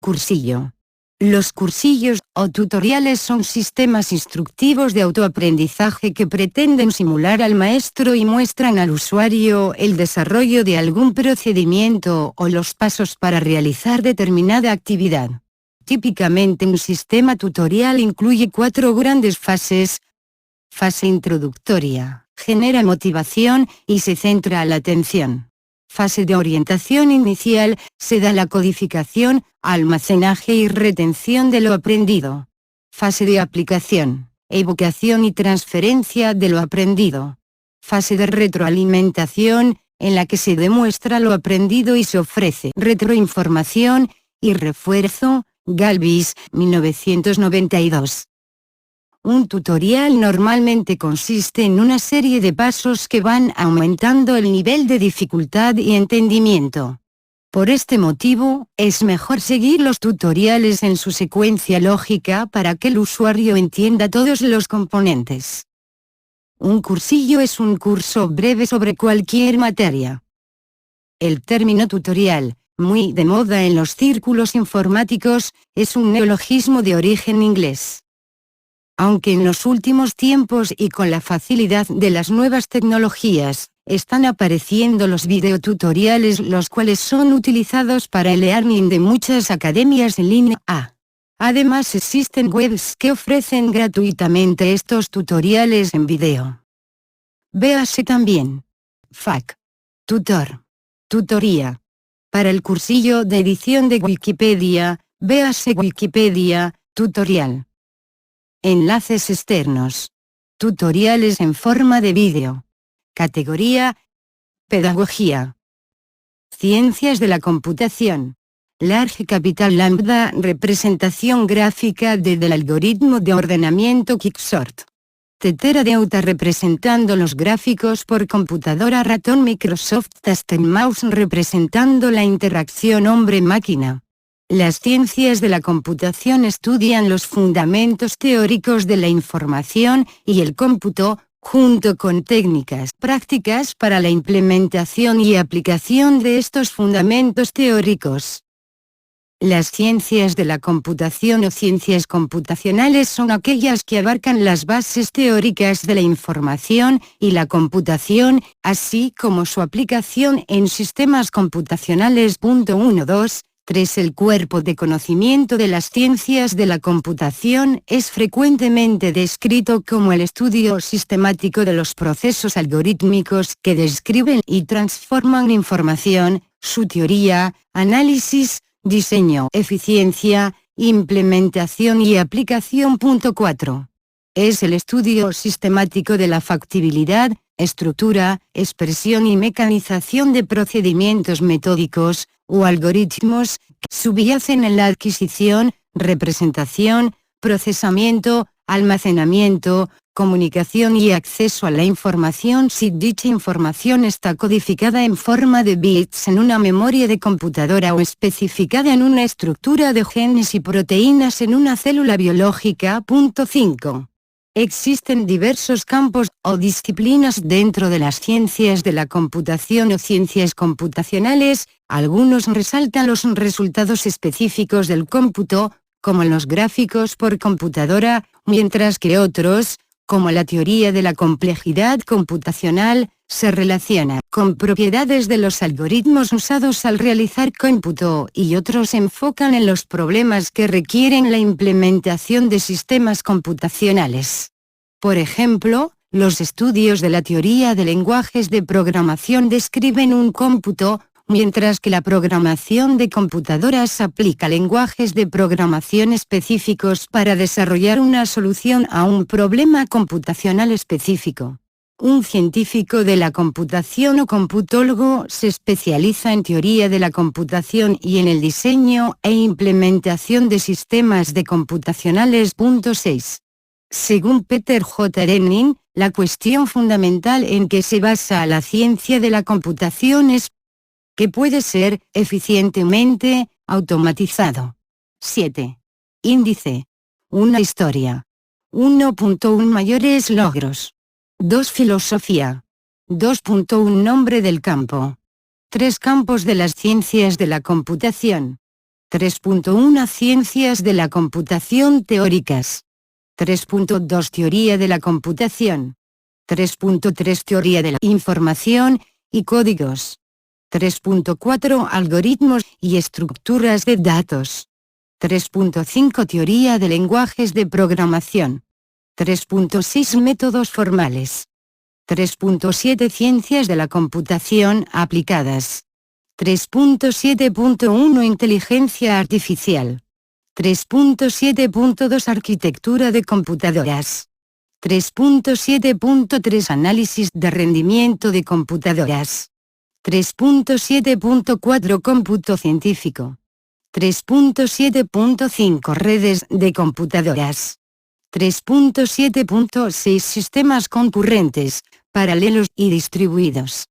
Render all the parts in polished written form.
cursillo. Los cursillos o tutoriales son sistemas instructivos de autoaprendizaje que pretenden simular al maestro y muestran al usuario el desarrollo de algún procedimiento o los pasos para realizar determinada actividad. Típicamente un sistema tutorial incluye 4 grandes fases. Fase introductoria, genera motivación y se centra la atención. Fase de orientación inicial, se da la codificación, almacenaje y retención de lo aprendido. Fase de aplicación, evocación y transferencia de lo aprendido. Fase de retroalimentación, en la que se demuestra lo aprendido y se ofrece retroinformación y refuerzo. Galvis, 1992. Un tutorial normalmente consiste en una serie de pasos que van aumentando el nivel de dificultad y entendimiento. Por este motivo, es mejor seguir los tutoriales en su secuencia lógica para que el usuario entienda todos los componentes. Un cursillo es un curso breve sobre cualquier materia. El término tutorial, muy de moda en los círculos informáticos, es un neologismo de origen inglés. Aunque en los últimos tiempos y con la facilidad de las nuevas tecnologías, están apareciendo los videotutoriales, los cuales son utilizados para el e-learning de muchas academias en línea. Además existen webs que ofrecen gratuitamente estos tutoriales en video. Véase también FAQ, tutor, tutoría. Para el cursillo de edición de Wikipedia, véase Wikipedia, tutorial. Enlaces externos. Tutoriales en forma de vídeo. Categoría: Pedagogía. Ciencias de la computación. Large Capital Lambda, representación gráfica del algoritmo de ordenamiento Quicksort. Tetera de Auta, representando los gráficos por computadora. Ratón Microsoft Tastem Mouse, representando la interacción hombre-máquina. Las ciencias de la computación estudian los fundamentos teóricos de la información y el cómputo, junto con técnicas prácticas para la implementación y aplicación de estos fundamentos teóricos. Las ciencias de la computación o ciencias computacionales son aquellas que abarcan las bases teóricas de la información y la computación, así como su aplicación en sistemas computacionales. 1, 2, 3. El cuerpo de conocimiento de las ciencias de la computación es frecuentemente descrito como el estudio sistemático de los procesos algorítmicos que describen y transforman información, su teoría, análisis, diseño, eficiencia, implementación y aplicación. 4. Es el estudio sistemático de la factibilidad, estructura, expresión y mecanización de procedimientos metódicos o algoritmos que subyacen en la adquisición, representación, procesamiento, almacenamiento, comunicación y acceso a la información si dicha información está codificada en forma de bits en una memoria de computadora o especificada en una estructura de genes y proteínas en una célula biológica. 5. Existen diversos campos o disciplinas dentro de las ciencias de la computación o ciencias computacionales. Algunos resaltan los resultados específicos del cómputo, como los gráficos por computadora, mientras que otros, como la teoría de la complejidad computacional, se relaciona con propiedades de los algoritmos usados al realizar cómputo, y otros se enfocan en los problemas que requieren la implementación de sistemas computacionales. Por ejemplo, los estudios de la teoría de lenguajes de programación describen un cómputo, mientras que la programación de computadoras aplica lenguajes de programación específicos para desarrollar una solución a un problema computacional específico. Un científico de la computación o computólogo se especializa en teoría de la computación y en el diseño e implementación de sistemas de computacionales. 6. Según Peter J. Renning, la cuestión fundamental en que se basa la ciencia de la computación es que puede ser eficientemente automatizado. 7. Índice. Una historia. 1.1 Mayores logros. 2 Filosofía. 2.1 Nombre del campo. 3 Campos de las ciencias de la computación. 3.1 Ciencias de la computación teóricas. 3.2 Teoría de la computación. 3.3 Teoría de la información y códigos. 3.4 Algoritmos y estructuras de datos. 3.5 Teoría de lenguajes de programación. 3.6 Métodos formales. 3.7 Ciencias de la computación aplicadas. 3.7.1 Inteligencia artificial. 3.7.2 Arquitectura de computadoras. 3.7.3 Análisis de rendimiento de computadoras. 3.7.4 Cómputo científico. 3.7.5 Redes de computadoras. 3.7.6 Sistemas concurrentes, paralelos y distribuidos.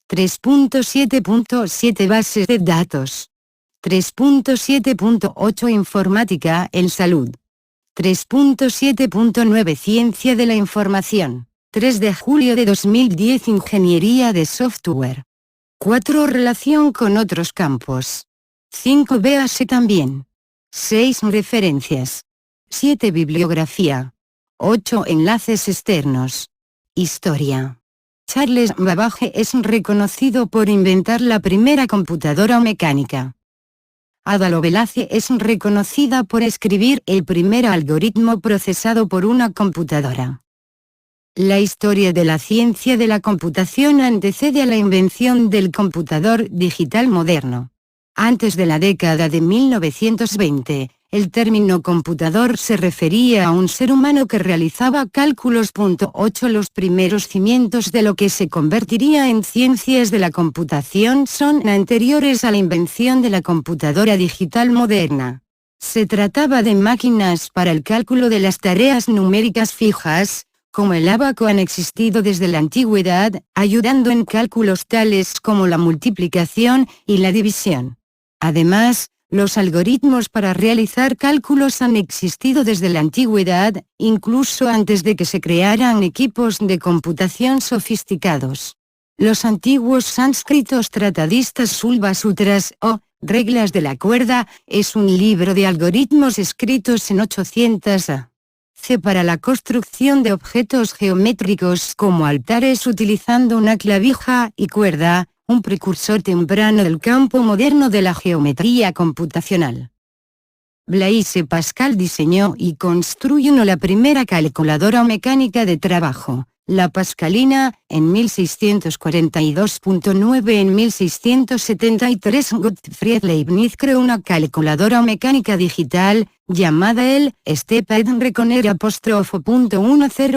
3.7.7 Bases de datos. 3.7.8 Informática en salud. 3.7.9 Ciencia de la información. 3 de julio de 2010 Ingeniería de software. 4 Relación con otros campos. 5 Véase también. 6 Referencias. 7 Bibliografía. 8 Enlaces externos. Historia. Charles Babbage es reconocido por inventar la primera computadora mecánica. Ada Lovelace es reconocida por escribir el primer algoritmo procesado por una computadora. La historia de la ciencia de la computación antecede a la invención del computador digital moderno. Antes de la década de 1920, el término computador se refería a un ser humano que realizaba cálculos. 8 Los primeros cimientos de lo que se convertiría en ciencias de la computación son anteriores a la invención de la computadora digital moderna. Se trataba de máquinas para el cálculo de las tareas numéricas fijas, como el ábaco han existido desde la antigüedad, ayudando en cálculos tales como la multiplicación y la división. Además, los algoritmos para realizar cálculos han existido desde la antigüedad, incluso antes de que se crearan equipos de computación sofisticados. Los antiguos sánscritos tratadistas Sulva Sutras o Reglas de la cuerda es un libro de algoritmos escritos en 800 a.C. para la construcción de objetos geométricos como altares utilizando una clavija y cuerda, un precursor temprano del campo moderno de la geometría computacional. Blaise Pascal diseñó y construyó la primera calculadora mecánica de trabajo, la Pascalina, en 1642.9. En 1673 Gottfried Leibniz creó una calculadora mecánica digital, llamada el Steppenrekorner '10.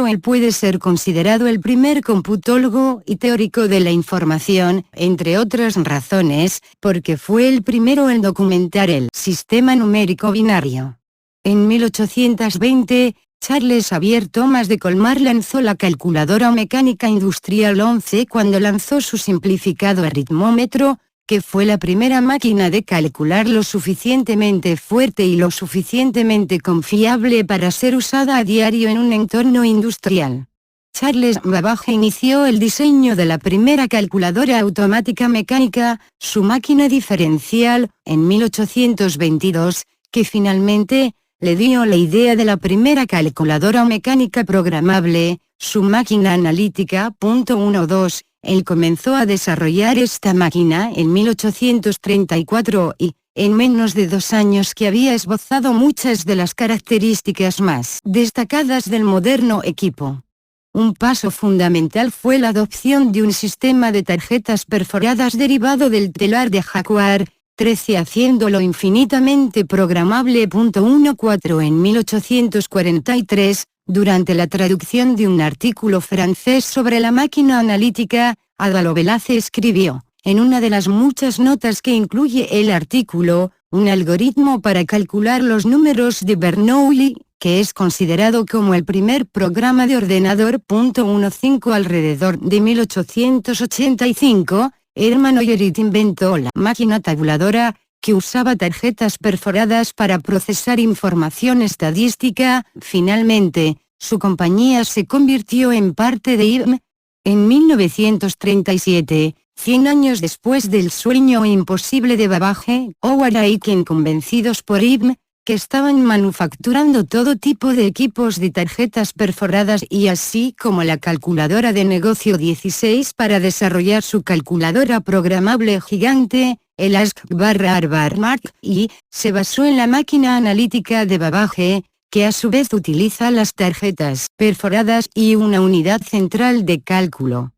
Él puede ser considerado el primer computólogo y teórico de la información, entre otras razones, porque fue el primero en documentar el sistema numérico binario. En 1820, Charles Xavier Thomas de Colmar lanzó la calculadora mecánica industrial 11 cuando lanzó su simplificado aritmómetro, que fue la primera máquina de calcular lo suficientemente fuerte y lo suficientemente confiable para ser usada a diario en un entorno industrial. Charles Babbage inició el diseño de la primera calculadora automática mecánica, su máquina diferencial, en 1822, que finalmente le dio la idea de la primera calculadora mecánica programable, su máquina analítica. 1.2. Él comenzó a desarrollar esta máquina en 1834 y, en menos de 2 años que había esbozado muchas de las características más destacadas del moderno equipo. Un paso fundamental fue la adopción de un sistema de tarjetas perforadas derivado del telar de Jacquard, 13 haciéndolo infinitamente programable. 1.4. En 1843, durante la traducción de un artículo francés sobre la máquina analítica, Ada Lovelace escribió, en una de las muchas notas que incluye el artículo, un algoritmo para calcular los números de Bernoulli, que es considerado como el primer programa de ordenador. 1.5. Alrededor de 1885, Hermann Hollerith inventó la máquina tabuladora, que usaba tarjetas perforadas para procesar información estadística. Finalmente, su compañía se convirtió en parte de IBM. En 1937, 100 años después del sueño imposible de Babbage, Howard Aiken, convencidos por IBM, que estaban manufacturando todo tipo de equipos de tarjetas perforadas y así como la calculadora de negocio 16 para desarrollar su calculadora programable gigante, el ASC/Mark I, se basó en la máquina analítica de Babbage, que a su vez utiliza las tarjetas perforadas y una unidad central de cálculo.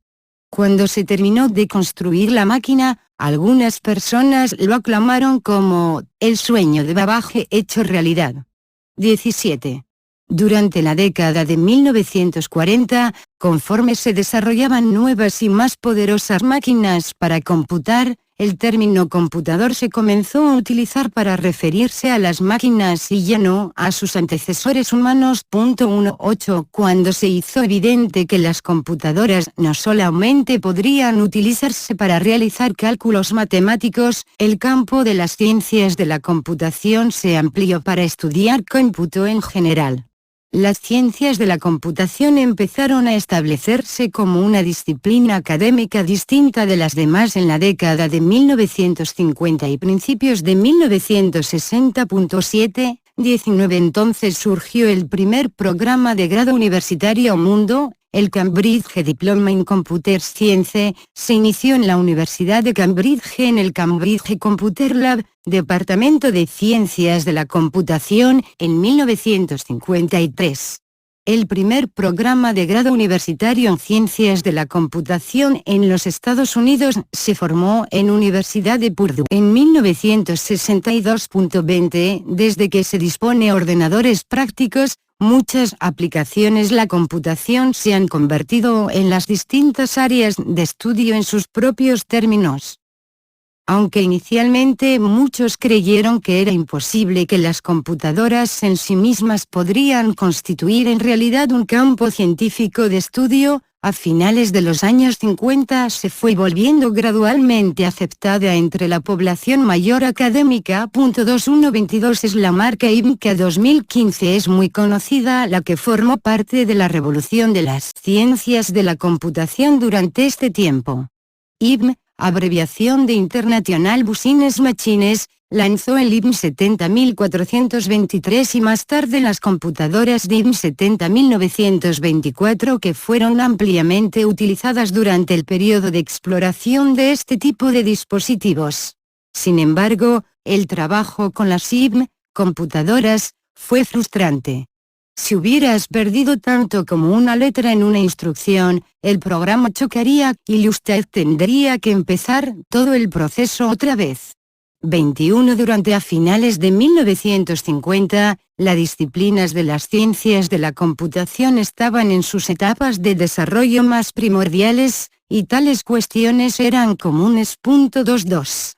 Cuando se terminó de construir la máquina, algunas personas lo aclamaron como el sueño de Babbage hecho realidad. 17. Durante la década de 1940, conforme se desarrollaban nuevas y más poderosas máquinas para computar, el término computador se comenzó a utilizar para referirse a las máquinas y ya no a sus antecesores humanos. 18. Cuando se hizo evidente que las computadoras no solamente podrían utilizarse para realizar cálculos matemáticos, el campo de las ciencias de la computación se amplió para estudiar cómputo en general. Las ciencias de la computación empezaron a establecerse como una disciplina académica distinta de las demás en la década de 1950 y principios de 1960. 19. Entonces surgió el primer programa de grado universitario mundo, el Cambridge Diploma in Computer Science. Se inició en la Universidad de Cambridge en el Cambridge Computer Lab, Departamento de Ciencias de la Computación, en 1953. El primer programa de grado universitario en Ciencias de la Computación en los Estados Unidos se formó en Universidad de Purdue en 1962. 20. Desde que se dispone ordenadores prácticos, muchas aplicaciones la computación se han convertido en las distintas áreas de estudio en sus propios términos. Aunque inicialmente muchos creyeron que era imposible que las computadoras en sí mismas podrían constituir en realidad un campo científico de estudio, a finales de los años 50 se fue volviendo gradualmente aceptada entre la población mayor académica. 2122 es la marca IBM que a 2015 es muy conocida, la que formó parte de la revolución de las ciencias de la computación durante este tiempo. IBM, abreviación de International Business Machines, lanzó el IBM 70423 y más tarde las computadoras de IBM 70924 que fueron ampliamente utilizadas durante el periodo de exploración de este tipo de dispositivos. Sin embargo, el trabajo con las IBM, computadoras, fue frustrante. Si hubieras perdido tanto como una letra en una instrucción, el programa chocaría y usted tendría que empezar todo el proceso otra vez. 21. Durante a finales de 1950, las disciplinas de las ciencias de la computación estaban en sus etapas de desarrollo más primordiales, y tales cuestiones eran comunes. 22.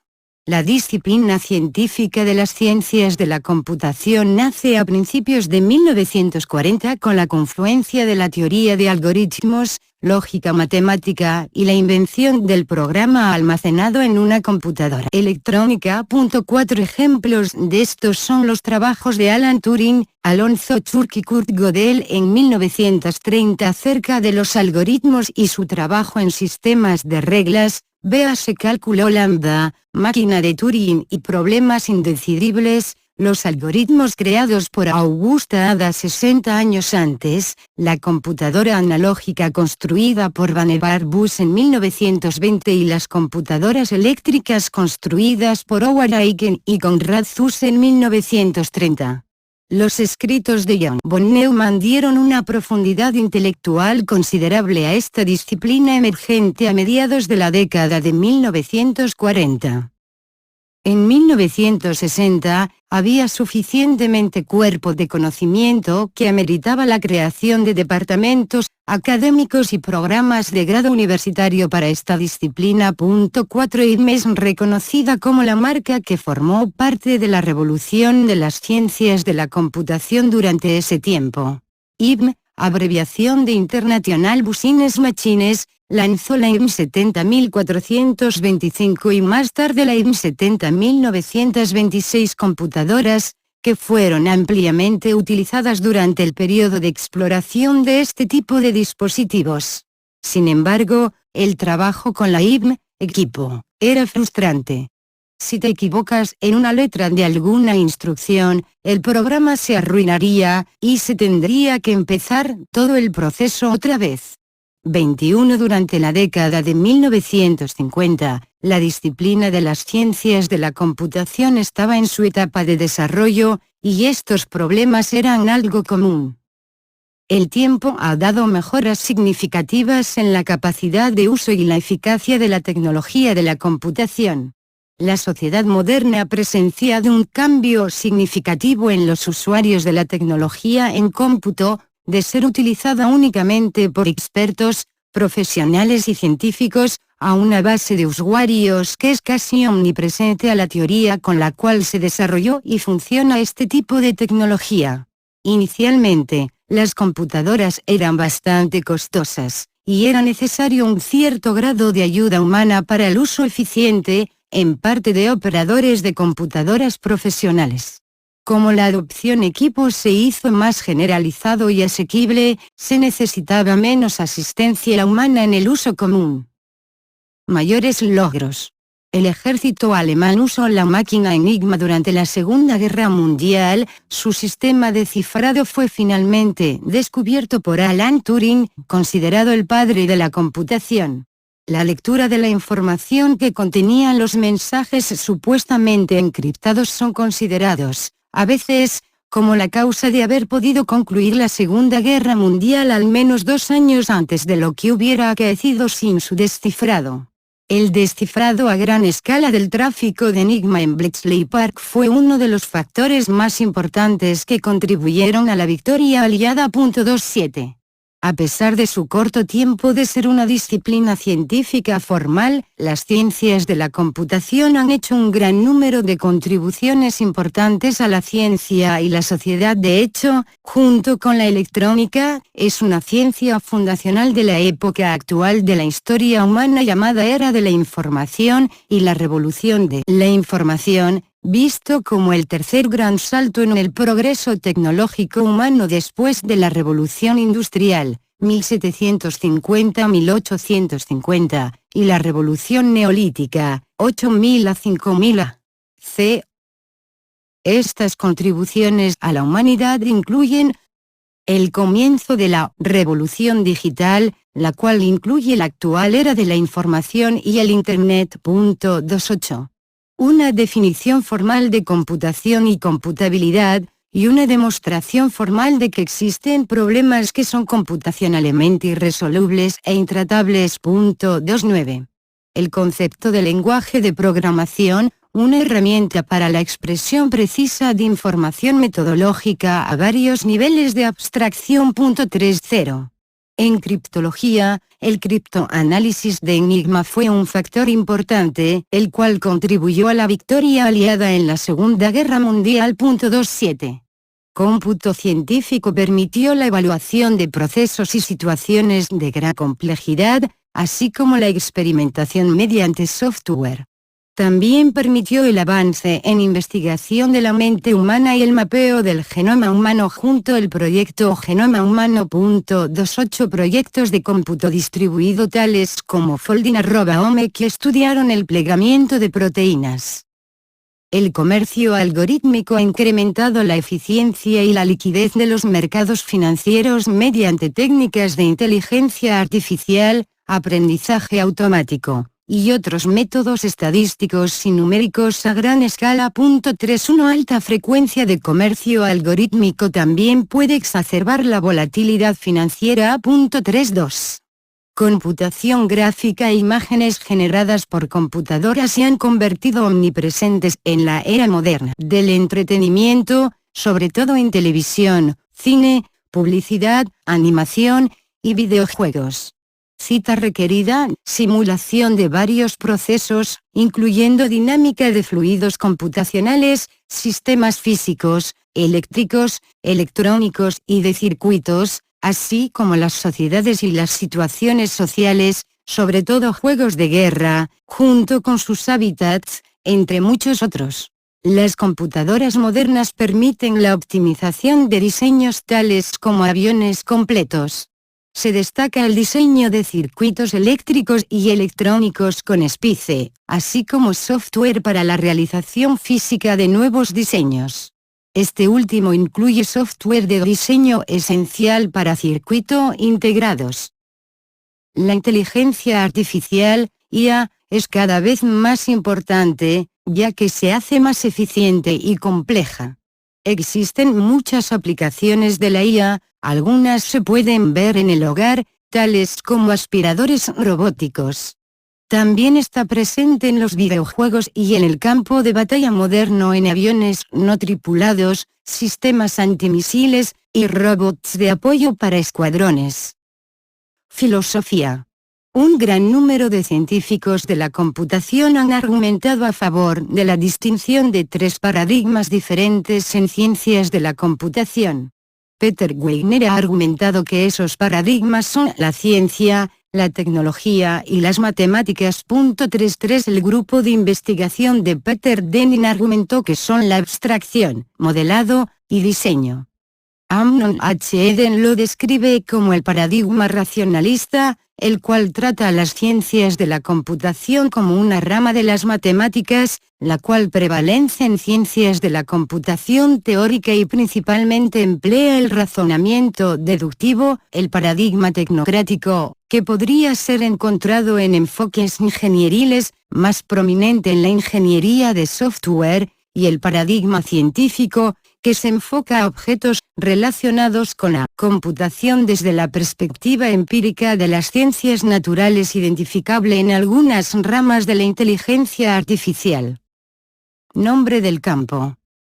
La disciplina científica de las ciencias de la computación nace a principios de 1940 con la confluencia de la teoría de algoritmos, lógica matemática y la invención del programa almacenado en una computadora electrónica. 4 ejemplos de estos son los trabajos de Alan Turing, Alonzo Church y Kurt Gödel en 1930 acerca de los algoritmos y su trabajo en sistemas de reglas, véase cálculo lambda, máquina de Turing y problemas indecidibles. Los algoritmos creados por Augusta Ada 60 años antes, la computadora analógica construida por Vannevar Bush en 1920 y las computadoras eléctricas construidas por Howard Aiken y Konrad Zuse en 1930. Los escritos de John von Neumann dieron una profundidad intelectual considerable a esta disciplina emergente a mediados de la década de 1940. En 1960, había suficientemente cuerpo de conocimiento que ameritaba la creación de departamentos académicos y programas de grado universitario para esta disciplina. 4 IBM es reconocida como la marca que formó parte de la revolución de las ciencias de la computación durante ese tiempo. IBM, abreviación de International Business Machines, lanzó la IBM 70425 y más tarde la IBM 70926 computadoras, que fueron ampliamente utilizadas durante el periodo de exploración de este tipo de dispositivos. Sin embargo, el trabajo con la IBM, equipo, era frustrante. Si te equivocas en una letra de alguna instrucción, el programa se arruinaría, y se tendría que empezar todo el proceso otra vez. 21. Durante la década de 1950, la disciplina de las ciencias de la computación estaba en su etapa de desarrollo, y estos problemas eran algo común. El tiempo ha dado mejoras significativas en la capacidad de uso y la eficacia de la tecnología de la computación. La sociedad moderna ha presenciado un cambio significativo en los usuarios de la tecnología en cómputo, de ser utilizada únicamente por expertos, profesionales y científicos, a una base de usuarios que es casi omnipresente a la teoría con la cual se desarrolló y funciona este tipo de tecnología. Inicialmente, las computadoras eran bastante costosas, y era necesario un cierto grado de ayuda humana para el uso eficiente, en parte de operadores de computadoras profesionales. Como la adopción equipo se hizo más generalizado y asequible, se necesitaba menos asistencia humana en el uso común. Mayores logros. El ejército alemán usó la máquina Enigma durante la Segunda Guerra Mundial. Su sistema de cifrado fue finalmente descubierto por Alan Turing, considerado el padre de la computación. La lectura de la información que contenían los mensajes supuestamente encriptados son considerados, a veces, como la causa de haber podido concluir la Segunda Guerra Mundial al menos 2 años antes de lo que hubiera acaecido sin su descifrado. El descifrado a gran escala del tráfico de Enigma en Bletchley Park fue uno de los factores más importantes que contribuyeron a la victoria aliada. 27. A pesar de su corto tiempo de ser una disciplina científica formal, las ciencias de la computación han hecho un gran número de contribuciones importantes a la ciencia y la sociedad. De hecho, junto con la electrónica, es una ciencia fundacional de la época actual de la historia humana llamada Era de la Información y la Revolución de la Información, visto como el tercer gran salto en el progreso tecnológico humano después de la Revolución Industrial, 1750-1850, y la Revolución Neolítica, 8000 a 5000 a.C. Estas contribuciones a la humanidad incluyen el comienzo de la Revolución Digital, la cual incluye la actual era de la información y el Internet. 28. Una definición formal de computación y computabilidad, y una demostración formal de que existen problemas que son computacionalmente irresolubles e intratables. 29. El concepto de lenguaje de programación, una herramienta para la expresión precisa de información metodológica a varios niveles de abstracción. 30. En criptología, el criptoanálisis de Enigma fue un factor importante, el cual contribuyó a la victoria aliada en la Segunda Guerra Mundial. 27. Cómputo científico permitió la evaluación de procesos y situaciones de gran complejidad, así como la experimentación mediante software. También permitió el avance en investigación de la mente humana y el mapeo del genoma humano junto al proyecto Genoma Humano. 28 Proyectos de cómputo distribuido tales como Folding@Home que estudiaron el plegamiento de proteínas. El comercio algorítmico ha incrementado la eficiencia y la liquidez de los mercados financieros mediante técnicas de inteligencia artificial, aprendizaje automático, y otros métodos estadísticos y numéricos a gran escala. 31 Alta frecuencia de comercio algorítmico también puede exacerbar la volatilidad financiera. 32. Computación gráfica e imágenes generadas por computadoras se han convertido omnipresentes en la era moderna del entretenimiento, sobre todo en televisión, cine, publicidad, animación y videojuegos. Cita requerida: simulación de varios procesos, incluyendo dinámica de fluidos computacionales, sistemas físicos, eléctricos, electrónicos y de circuitos, así como las sociedades y las situaciones sociales, sobre todo juegos de guerra, junto con sus hábitats, entre muchos otros. Las computadoras modernas permiten la optimización de diseños tales como aviones completos. Se destaca el diseño de circuitos eléctricos y electrónicos con SPICE, así como software para la realización física de nuevos diseños. Este último incluye software de diseño esencial para circuito integrados. La inteligencia artificial, IA, es cada vez más importante, ya que se hace más eficiente y compleja. Existen muchas aplicaciones de la IA, algunas se pueden ver en el hogar, tales como aspiradores robóticos. También está presente en los videojuegos y en el campo de batalla moderno en aviones no tripulados, sistemas antimisiles, y robots de apoyo para escuadrones. Filosofía. Un gran número de científicos de la computación han argumentado a favor de la distinción de tres paradigmas diferentes en ciencias de la computación. Peter Wegner ha argumentado que esos paradigmas son la ciencia, la tecnología y las matemáticas. 33 El grupo de investigación de Peter Denning argumentó que son la abstracción, modelado y diseño. Amnon H. Eden lo describe como el paradigma racionalista, el cual trata a las ciencias de la computación como una rama de las matemáticas, la cual prevalece en ciencias de la computación teórica y principalmente emplea el razonamiento deductivo. El paradigma tecnocrático, que podría ser encontrado en enfoques ingenieriles, más prominente en la ingeniería de software, y el paradigma científico, que se enfoca a objetos relacionados con la computación desde la perspectiva empírica de las ciencias naturales, identificable en algunas ramas de la inteligencia artificial. Nombre del campo.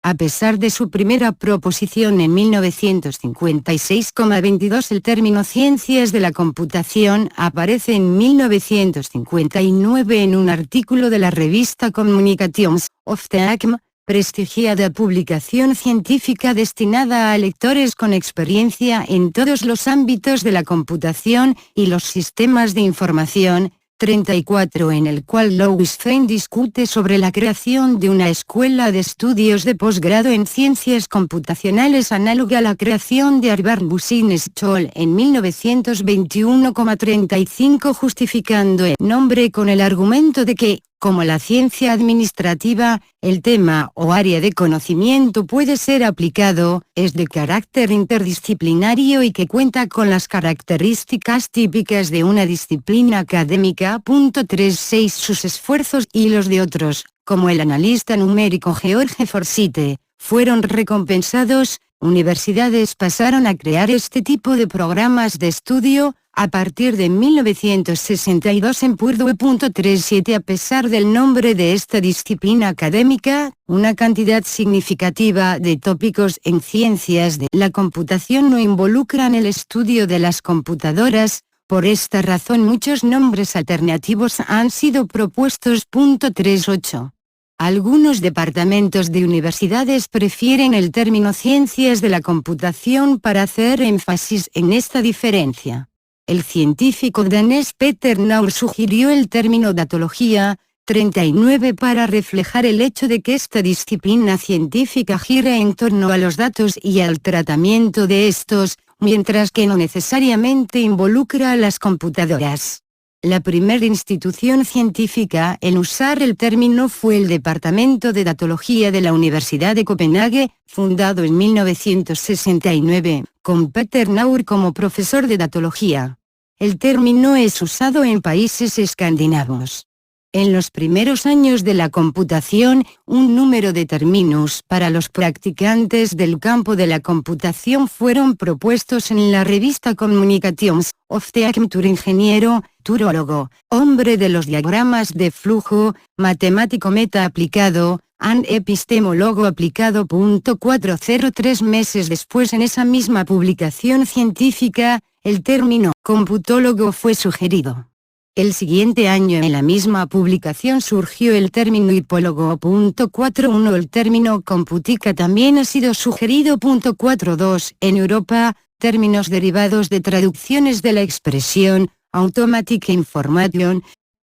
A pesar de su primera proposición en 1956,22, el término ciencias de la computación aparece en 1959 en un artículo de la revista Communications of the ACM, prestigiada publicación científica destinada a lectores con experiencia en todos los ámbitos de la computación y los sistemas de información. 34 en el cual Louis Fein discute sobre la creación de una escuela de estudios de posgrado en ciencias computacionales análoga a la creación de Harvard Business School en 1921,35, justificando el nombre con el argumento de que, como la ciencia administrativa, el tema o área de conocimiento puede ser aplicado, es de carácter interdisciplinario y que cuenta con las características típicas de una disciplina académica. 36 Sus esfuerzos y los de otros, como el analista numérico George Forsythe, fueron recompensados. Universidades pasaron a crear este tipo de programas de estudio a partir de 1962 en Purdue. 37 A pesar del nombre de esta disciplina académica, una cantidad significativa de tópicos en ciencias de la computación no involucran el estudio de las computadoras. Por esta razón muchos nombres alternativos han sido propuestos. 38. Algunos departamentos de universidades prefieren el término ciencias de la computación para hacer énfasis en esta diferencia. El científico danés Peter Naur sugirió el término datología. 39 para reflejar el hecho de que esta disciplina científica gira en torno a los datos y al tratamiento de estos, mientras que no necesariamente involucra a las computadoras. La primera institución científica en usar el término fue el Departamento de Datología de la Universidad de Copenhague, fundado en 1969, con Peter Naur como profesor de datología. El término es usado en países escandinavos. En los primeros años de la computación, un número de términos para los practicantes del campo de la computación fueron propuestos en la revista Communications of the ACM. Ingeniero, turólogo, hombre de los diagramas de flujo, matemático meta aplicado, and epistemólogo aplicado. 403 meses después, en esa misma publicación científica, el término computólogo fue sugerido. El siguiente año en la misma publicación surgió el término hipólogo. 41 El término computica también ha sido sugerido. 42 En Europa, términos derivados de traducciones de la expresión automatic information,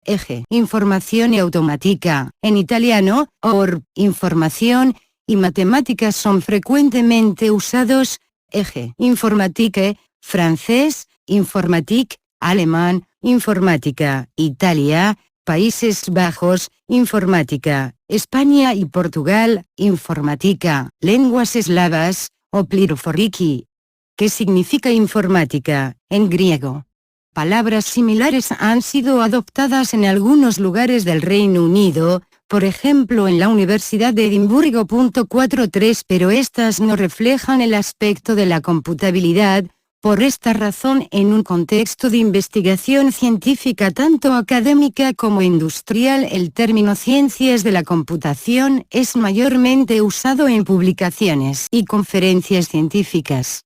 eje, información y automática, en italiano, or, información, y matemáticas son frecuentemente usados, eje, informatique, francés, Informatik, alemán, informática, Italia, Países Bajos, informática, España y Portugal, informática, lenguas eslavas, o pluriforiki. ¿Qué significa informática, en griego? Palabras similares han sido adoptadas en algunos lugares del Reino Unido, por ejemplo en la Universidad de Edimburgo. 43, pero estas no reflejan el aspecto de la computabilidad. Por esta razón, en un contexto de investigación científica tanto académica como industrial, el término ciencias de la computación es mayormente usado en publicaciones y conferencias científicas.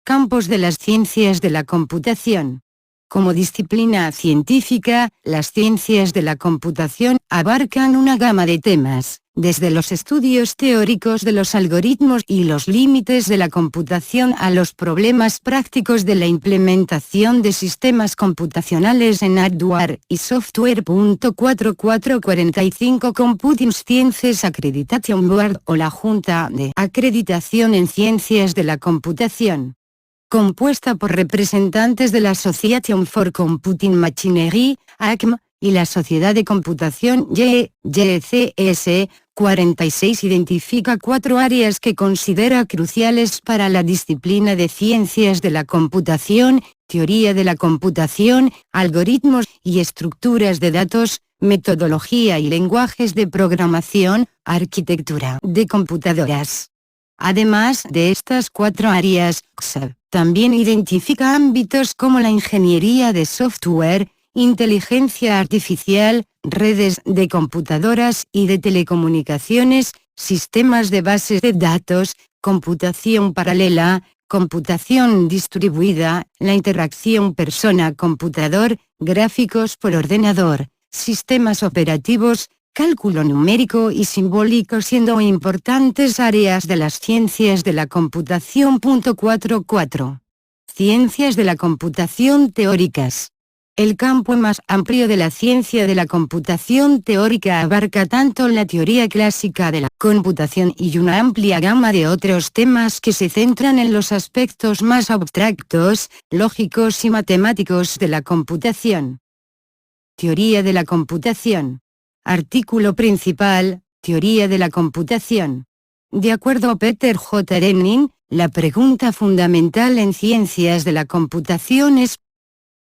Campos de las ciencias de la computación. Como disciplina científica, las ciencias de la computación abarcan una gama de temas, desde los estudios teóricos de los algoritmos y los límites de la computación a los problemas prácticos de la implementación de sistemas computacionales en hardware y software. 4445 Computing Sciences Accreditation Board o la Junta de Acreditación en Ciencias de la Computación. Compuesta por representantes de la Association for Computing Machinery, ACM, y la Sociedad de Computación JCS, 46 identifica 4 áreas que considera cruciales para la disciplina de ciencias de la computación: teoría de la computación, algoritmos y estructuras de datos, metodología y lenguajes de programación, arquitectura de computadoras. Además de estas 4 áreas, XAB también identifica ámbitos como la ingeniería de software, inteligencia artificial, redes de computadoras y de telecomunicaciones, sistemas de bases de datos, computación paralela, computación distribuida, la interacción persona-computador, gráficos por ordenador, sistemas operativos, cálculo numérico y simbólico, siendo importantes áreas de las ciencias de la computación. 44. Ciencias de la computación teóricas. El campo más amplio de la ciencia de la computación teórica abarca tanto la teoría clásica de la computación y una amplia gama de otros temas que se centran en los aspectos más abstractos, lógicos y matemáticos de la computación. Teoría de la computación. Artículo principal, Teoría de la computación. De acuerdo a Peter J. Denning, la pregunta fundamental en ciencias de la computación es: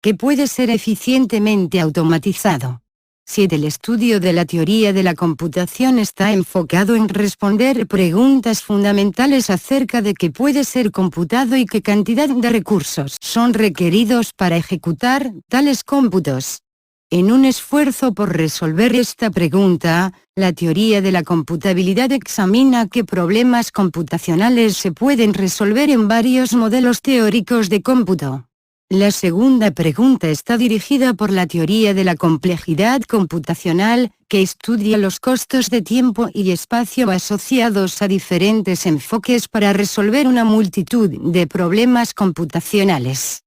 ¿qué puede ser eficientemente automatizado? Si el estudio de la teoría de la computación está enfocado en responder preguntas fundamentales acerca de qué puede ser computado y qué cantidad de recursos son requeridos para ejecutar tales cómputos. En un esfuerzo por resolver esta pregunta, la teoría de la computabilidad examina qué problemas computacionales se pueden resolver en varios modelos teóricos de cómputo. La segunda pregunta está dirigida por la teoría de la complejidad computacional, que estudia los costos de tiempo y espacio asociados a diferentes enfoques para resolver una multitud de problemas computacionales.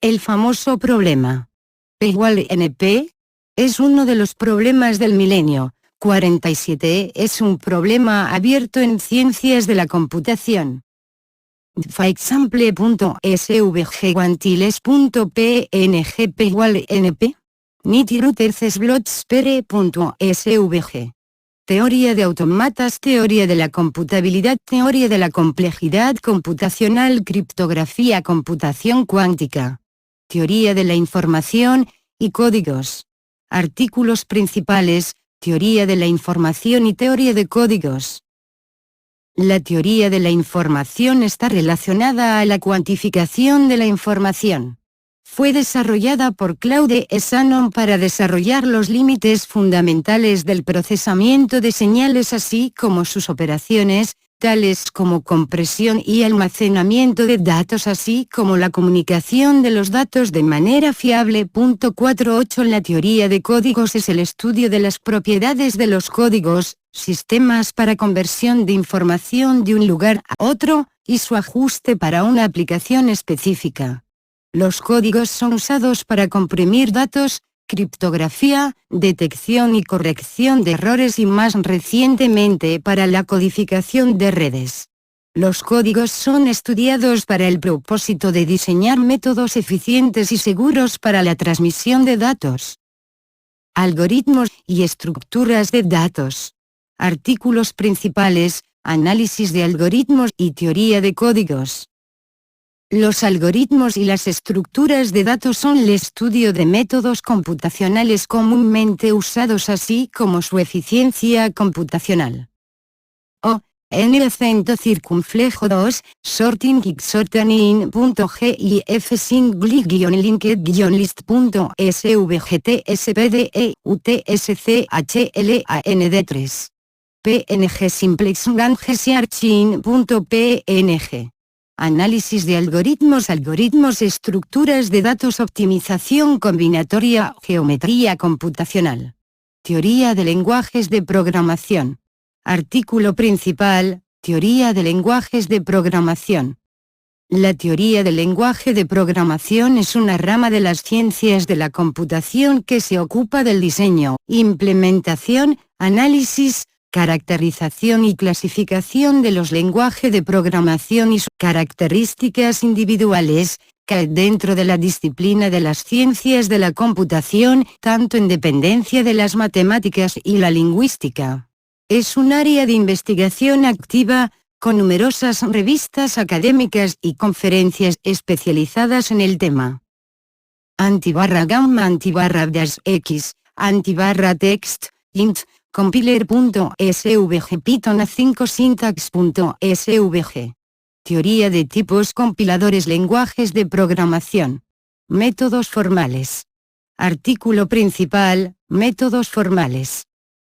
El famoso problema P = NP es uno de los problemas del milenio. 47 es un problema abierto en ciencias de la computación. FAExample.svg Quantiles.png P = NP Nitiruttercesblotzpere.svg. Teoría de autómatas, teoría de la computabilidad, teoría de la complejidad computacional, criptografía, computación cuántica. Teoría de la información y códigos. Artículos principales, teoría de la información y teoría de códigos. La teoría de la información está relacionada a la cuantificación de la información. Fue desarrollada por Claude Shannon para desarrollar los límites fundamentales del procesamiento de señales así como sus operaciones, tales como compresión y almacenamiento de datos así como la comunicación de los datos de manera fiable. 48 La teoría de códigos es el estudio de las propiedades de los códigos, sistemas para conversión de información de un lugar a otro, y su ajuste para una aplicación específica. Los códigos son usados para comprimir datos, criptografía, detección y corrección de errores y más recientemente para la codificación de redes. Los códigos son estudiados para el propósito de diseñar métodos eficientes y seguros para la transmisión de datos. Algoritmos y estructuras de datos. Artículos principales, análisis de algoritmos y teoría de códigos. Los algoritmos y las estructuras de datos son el estudio de métodos computacionales comúnmente usados así como su eficiencia computacional. En el acento circunflejo 2, sorting xortanin.gif single-list.svgt-spde-utschland3. PNG simplex gangesarchin.png. Análisis de algoritmos. Algoritmos, estructuras de datos, optimización combinatoria, geometría computacional. Teoría de lenguajes de programación. Artículo principal, teoría de lenguajes de programación. La teoría del lenguaje de programación es una rama de las ciencias de la computación que se ocupa del diseño, implementación, análisis, caracterización y clasificación de los lenguajes de programación y sus características individuales, cae dentro de la disciplina de las ciencias de la computación, tanto en dependencia de las matemáticas y la lingüística. Es un área de investigación activa, con numerosas revistas académicas y conferencias especializadas en el tema. Antibarra-gamma antibarra-x, antibarra-text, int, compiler.svg Python A5 syntax.svg. Teoría de tipos, compiladores, lenguajes de programación. Métodos formales. Artículo principal, métodos formales.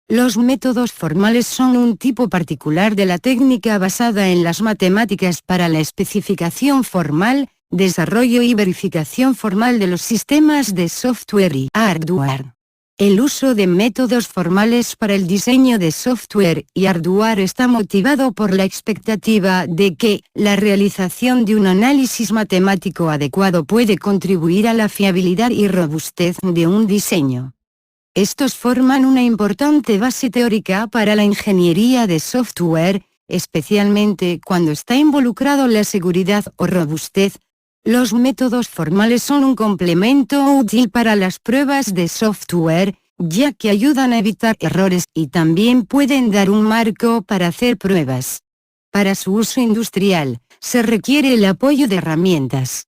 Los métodos formales son un tipo particular de la técnica basada en las matemáticas para la especificación formal, desarrollo y verificación formal de los sistemas de software y hardware. El uso de métodos formales para el diseño de software y hardware está motivado por la expectativa de que la realización de un análisis matemático adecuado puede contribuir a la fiabilidad y robustez de un diseño. Estos forman una importante base teórica para la ingeniería de software, especialmente cuando está involucrado la seguridad o robustez. Los métodos formales son un complemento útil para las pruebas de software, ya que ayudan a evitar errores y también pueden dar un marco para hacer pruebas. Para su uso industrial, se requiere el apoyo de herramientas.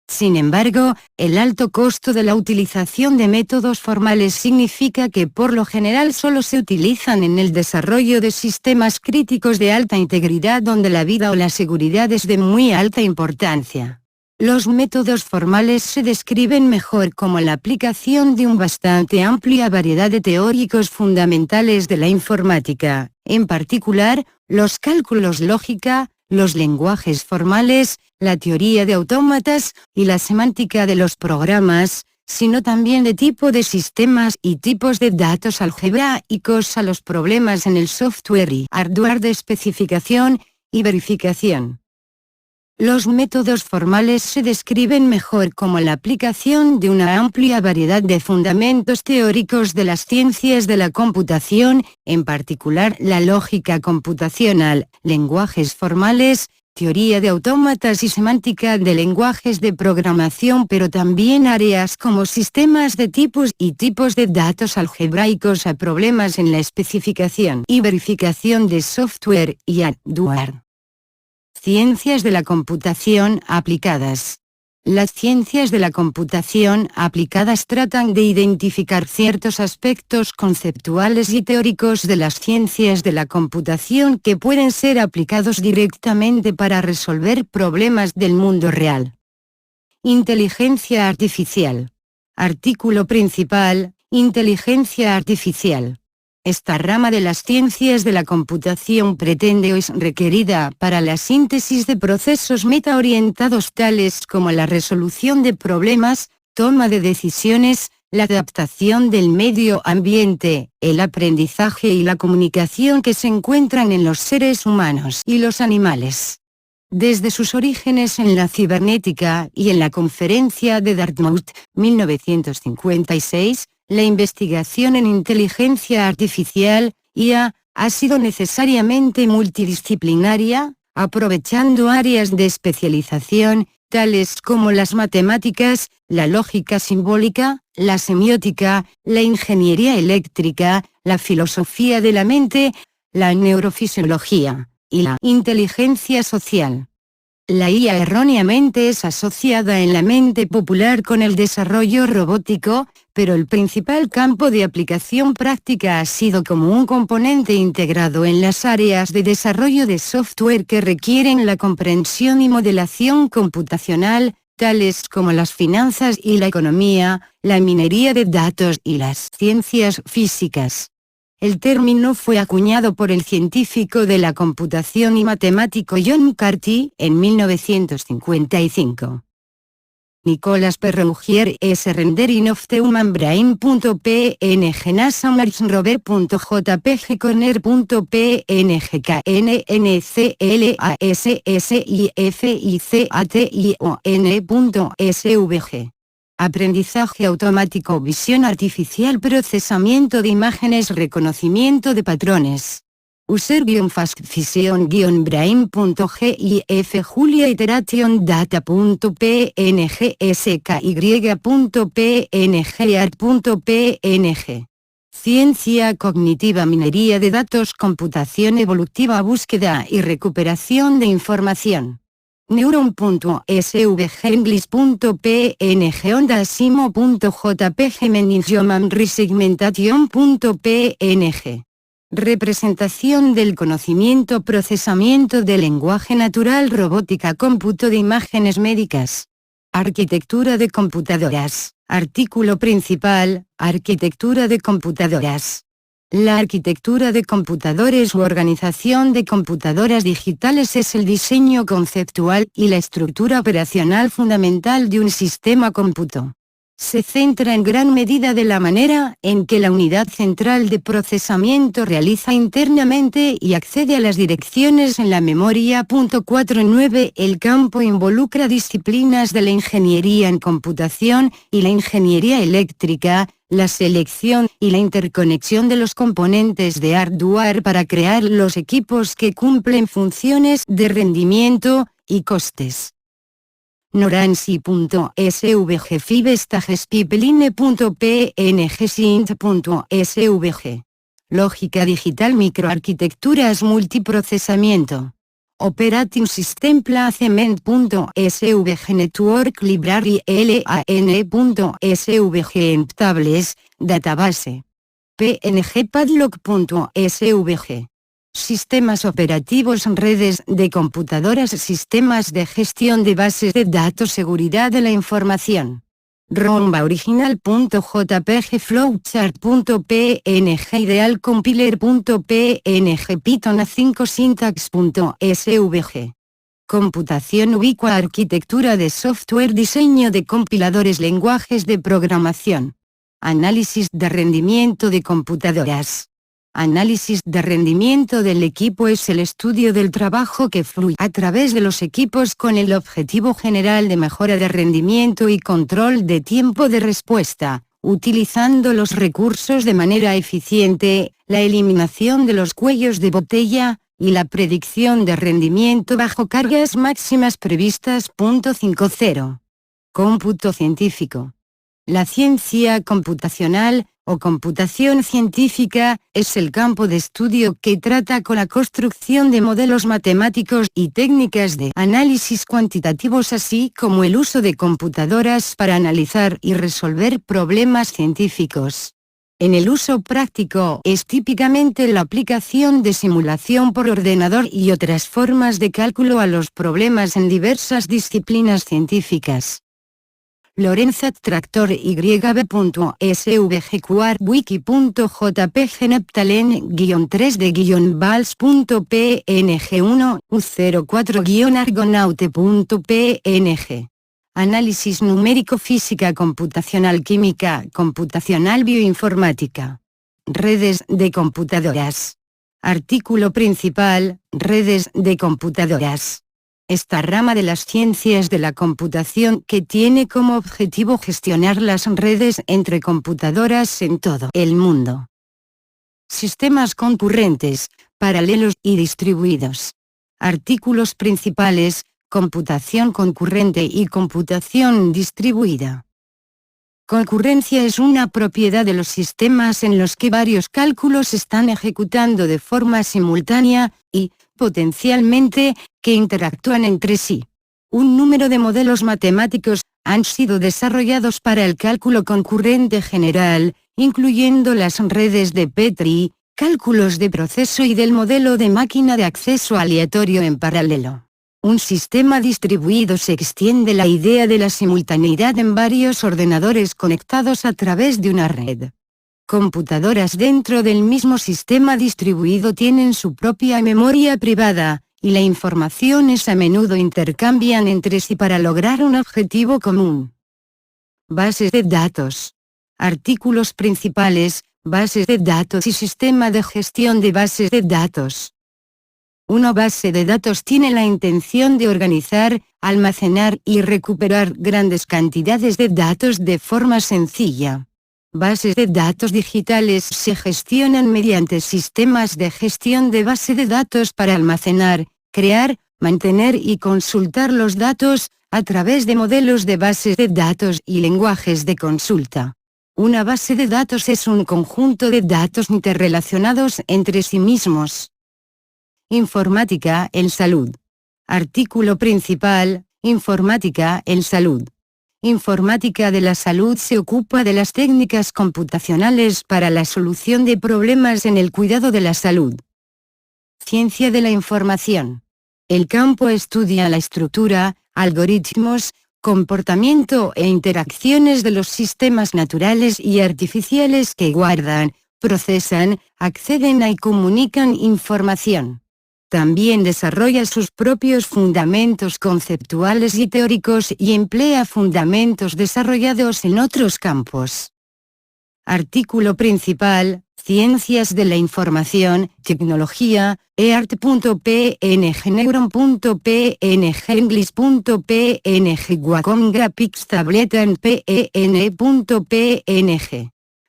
Sin embargo, el alto costo de la utilización de métodos formales significa que por lo general solo se utilizan en el desarrollo de sistemas críticos de alta integridad donde la vida o la seguridad es de muy alta importancia. Los métodos formales se describen mejor como la aplicación de una bastante amplia variedad de teóricos fundamentales de la informática, en particular, los cálculos lógica, los lenguajes formales, la teoría de autómatas y la semántica de los programas, sino también de tipo de sistemas y tipos de datos algebraicos a los problemas en el software y hardware de especificación y verificación. Los métodos formales se describen mejor como la aplicación de una amplia variedad de fundamentos teóricos de las ciencias de la computación, en particular la lógica computacional, lenguajes formales, teoría de autómatas y semántica de lenguajes de programación, pero también áreas como sistemas de tipos y tipos de datos algebraicos a problemas en la especificación y verificación de software y hardware. Ciencias de la computación aplicadas. Las ciencias de la computación aplicadas tratan de identificar ciertos aspectos conceptuales y teóricos de las ciencias de la computación que pueden ser aplicados directamente para resolver problemas del mundo real. Inteligencia artificial. Artículo principal, inteligencia artificial. Esta rama de las ciencias de la computación pretende o es requerida para la síntesis de procesos meta-orientados tales como la resolución de problemas, toma de decisiones, la adaptación del medio ambiente, el aprendizaje y la comunicación que se encuentran en los seres humanos y los animales. Desde sus orígenes en la cibernética y en la Conferencia de Dartmouth, 1956, la investigación en inteligencia artificial, IA, ha sido necesariamente multidisciplinaria, aprovechando áreas de especialización, tales como las matemáticas, la lógica simbólica, la semiótica, la ingeniería eléctrica, la filosofía de la mente, la neurofisiología, y la inteligencia social. La IA erróneamente es asociada en la mente popular con el desarrollo robótico, pero el principal campo de aplicación práctica ha sido como un componente integrado en las áreas de desarrollo de software que requieren la comprensión y modelación computacional, tales como las finanzas y la economía, la minería de datos y las ciencias físicas. El término fue acuñado por el científico de la computación y matemático John McCarthy en 1955. Nicolas Perrougier es Rendering of the Human Brain.png NASA Mars Rover.jpg Corner.png KNNCLASSIFICATION.svg Aprendizaje automático, visión artificial, procesamiento de imágenes, reconocimiento de patrones. User-fast-vision-brain.gif Julia Iteration Data.png sky.png art.png Ciencia cognitiva, minería de datos, computación evolutiva, búsqueda y recuperación de información. Neuron.svg English.png ondasimo.jpg Meningioma resegmentation.png Representación del conocimiento, procesamiento del lenguaje natural, robótica, cómputo de imágenes médicas. Arquitectura de computadoras. Artículo principal, arquitectura de computadoras. La arquitectura de computadores u organización de computadoras digitales es el diseño conceptual y la estructura operacional fundamental de un sistema cómputo. Se centra en gran medida de la manera en que la unidad central de procesamiento realiza internamente y accede a las direcciones en la memoria. 49. El campo involucra disciplinas de la ingeniería en computación y la ingeniería eléctrica, la selección y la interconexión de los componentes de hardware para crear los equipos que cumplen funciones de rendimiento y costes. Norancy.svg Fibestagespipeline.png Sint.svg Lógica digital, microarquitecturas, multiprocesamiento. Operating System Placement.svg Network Library LAN.svg Emptables, Database. PNG Padlock.svg Sistemas operativos, redes de computadoras, sistemas de gestión de bases de datos, seguridad de la información. Romba original.jpg flowchart.png ideal compiler.png Python A5 syntax.svg Computación ubicua, arquitectura de software, diseño de compiladores, lenguajes de programación. Análisis de rendimiento de computadoras. Análisis de rendimiento del equipo es el estudio del trabajo que fluye a través de los equipos con el objetivo general de mejora de rendimiento y control de tiempo de respuesta, utilizando los recursos de manera eficiente, la eliminación de los cuellos de botella, y la predicción de rendimiento bajo cargas máximas previstas. 50. Cómputo científico. La ciencia computacional, o computación científica, es el campo de estudio que trata con la construcción de modelos matemáticos y técnicas de análisis cuantitativos, así como el uso de computadoras para analizar y resolver problemas científicos. En el uso práctico es típicamente la aplicación de simulación por ordenador y otras formas de cálculo a los problemas en diversas disciplinas científicas. Lorenzat Tractor YB.svg Quar Wiki.jpg Neptalen-3D-vals.png 1 U04-argonaute.png Análisis numérico, física computacional, química computacional, bioinformática. Redes de computadoras. Artículo principal, redes de computadoras. Esta rama de las ciencias de la computación que tiene como objetivo gestionar las redes entre computadoras en todo el mundo. Sistemas concurrentes, paralelos y distribuidos. Artículos principales: computación concurrente y computación distribuida. Concurrencia es una propiedad de los sistemas en los que varios cálculos se están ejecutando de forma simultánea, y, potencialmente, que interactúan entre sí. Un número de modelos matemáticos han sido desarrollados para el cálculo concurrente general, incluyendo las redes de Petri, cálculos de proceso y del modelo de máquina de acceso aleatorio en paralelo. Un sistema distribuido se extiende la idea de la simultaneidad en varios ordenadores conectados a través de una red. Computadoras dentro del mismo sistema distribuido tienen su propia memoria privada, y la información es a menudo intercambian entre sí para lograr un objetivo común. Bases de datos. Artículos principales: bases de datos y sistema de gestión de bases de datos. Una base de datos tiene la intención de organizar, almacenar y recuperar grandes cantidades de datos de forma sencilla. Bases de datos digitales se gestionan mediante sistemas de gestión de base de datos para almacenar, crear, mantener y consultar los datos, a través de modelos de bases de datos y lenguajes de consulta. Una base de datos es un conjunto de datos interrelacionados entre sí mismos. Informática en salud. Artículo principal: informática en salud. Informática de la salud se ocupa de las técnicas computacionales para la solución de problemas en el cuidado de la salud. Ciencia de la información. El campo estudia la estructura, algoritmos, comportamiento e interacciones de los sistemas naturales y artificiales que guardan, procesan, acceden a y comunican información. También desarrolla sus propios fundamentos conceptuales y teóricos y emplea fundamentos desarrollados en otros campos. Artículo principal: Ciencias de la información, tecnología, eart.png, neuron.png, english.png, wacom graphics tabletan pen.png.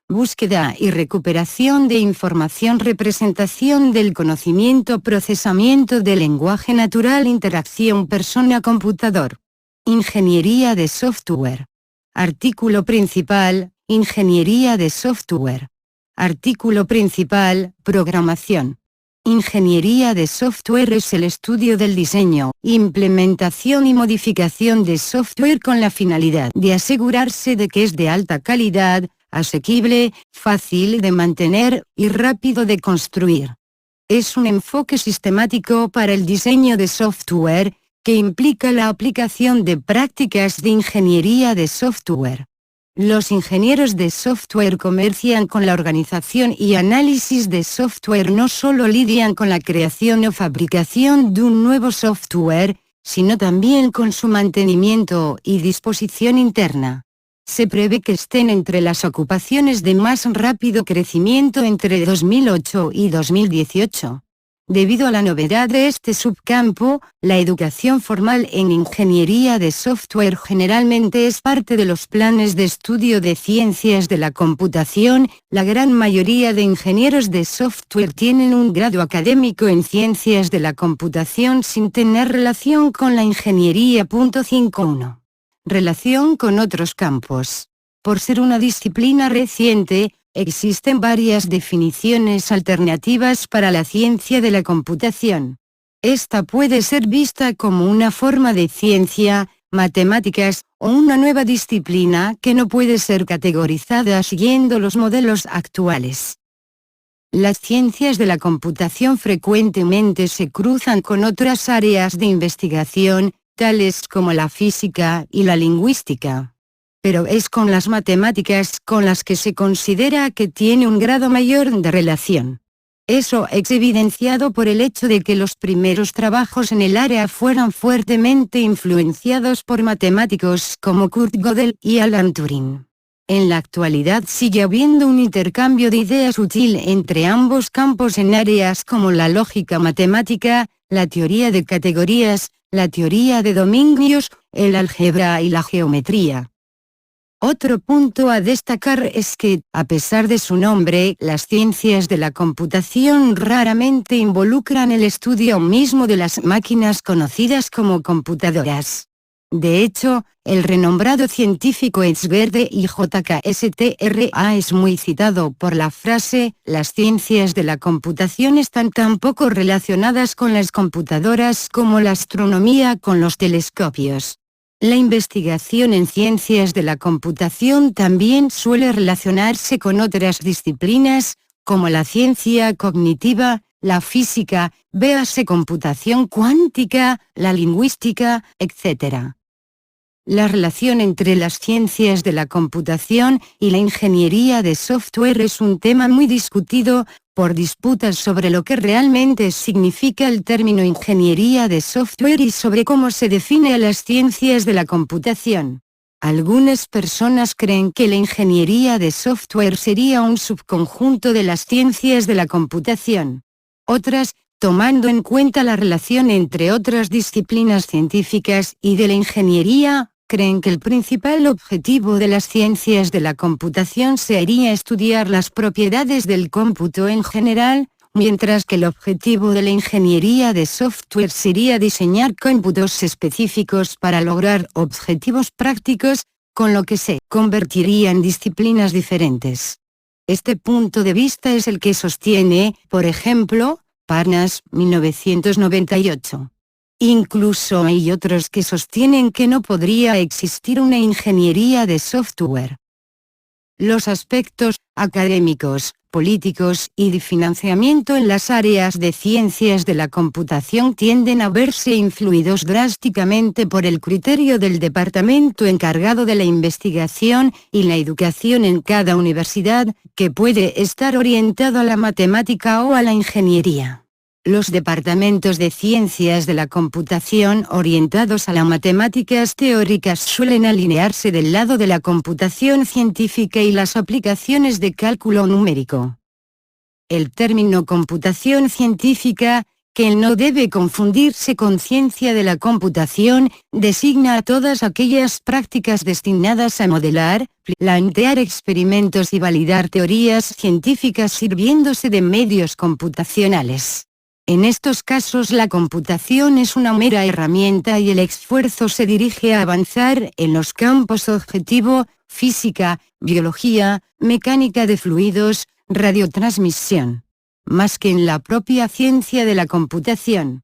Búsqueda y recuperación de información, representación del conocimiento, procesamiento del lenguaje natural, interacción persona-computador. Ingeniería de software. Artículo principal: Ingeniería de software. Artículo principal: Programación. Ingeniería de software es el estudio del diseño, implementación y modificación de software con la finalidad de asegurarse de que es de alta calidad, asequible, fácil de mantener y rápido de construir. Es un enfoque sistemático para el diseño de software, que implica la aplicación de prácticas de ingeniería de software. Los ingenieros de software comercian con la organización y análisis de software, no solo lidian con la creación o fabricación de un nuevo software, sino también con su mantenimiento y disposición interna. Se prevé que estén entre las ocupaciones de más rápido crecimiento entre 2008 y 2018. Debido a la novedad de este subcampo, la educación formal en ingeniería de software generalmente es parte de los planes de estudio de ciencias de la computación. La gran mayoría de ingenieros de software tienen un grado académico en ciencias de la computación sin tener relación con la ingeniería. 5.1. Relación con otros campos. Por ser una disciplina reciente, existen varias definiciones alternativas para la ciencia de la computación. Esta puede ser vista como una forma de ciencia, matemáticas, o una nueva disciplina que no puede ser categorizada siguiendo los modelos actuales. Las ciencias de la computación frecuentemente se cruzan con otras áreas de investigación, tales como la física y la lingüística. Pero es con las matemáticas con las que se considera que tiene un grado mayor de relación. Eso es evidenciado por el hecho de que los primeros trabajos en el área fueron fuertemente influenciados por matemáticos como Kurt Gödel y Alan Turing. En la actualidad sigue habiendo un intercambio de ideas útil entre ambos campos en áreas como la lógica matemática, la teoría de categorías, la teoría de dominios, el álgebra y la geometría. Otro punto a destacar es que, a pesar de su nombre, las ciencias de la computación raramente involucran el estudio mismo de las máquinas conocidas como computadoras. De hecho, el renombrado científico Edsverde IJKSTRA es muy citado por la frase: las ciencias de la computación están tan poco relacionadas con las computadoras como la astronomía con los telescopios. La investigación en ciencias de la computación también suele relacionarse con otras disciplinas, como la ciencia cognitiva, la física, véase computación cuántica, la lingüística, etc. La relación entre las ciencias de la computación y la ingeniería de software es un tema muy discutido, por disputas sobre lo que realmente significa el término ingeniería de software y sobre cómo se define a las ciencias de la computación. Algunas personas creen que la ingeniería de software sería un subconjunto de las ciencias de la computación. Otras, tomando en cuenta la relación entre otras disciplinas científicas y de la ingeniería, creen que el principal objetivo de las ciencias de la computación sería estudiar las propiedades del cómputo en general, mientras que el objetivo de la ingeniería de software sería diseñar cómputos específicos para lograr objetivos prácticos, con lo que se convertiría en disciplinas diferentes. Este punto de vista es el que sostiene, por ejemplo, Parnas, 1998. Incluso hay otros que sostienen que no podría existir una ingeniería de software. Los aspectos académicos, políticos y de financiamiento en las áreas de ciencias de la computación tienden a verse influidos drásticamente por el criterio del departamento encargado de la investigación y la educación en cada universidad, que puede estar orientado a la matemática o a la ingeniería. Los departamentos de ciencias de la computación orientados a las matemáticas teóricas suelen alinearse del lado de la computación científica y las aplicaciones de cálculo numérico. El término computación científica, que no debe confundirse con ciencia de la computación, designa a todas aquellas prácticas destinadas a modelar, plantear experimentos y validar teorías científicas sirviéndose de medios computacionales. En estos casos la computación es una mera herramienta y el esfuerzo se dirige a avanzar en los campos objetivo, física, biología, mecánica de fluidos, radiotransmisión, más que en la propia ciencia de la computación.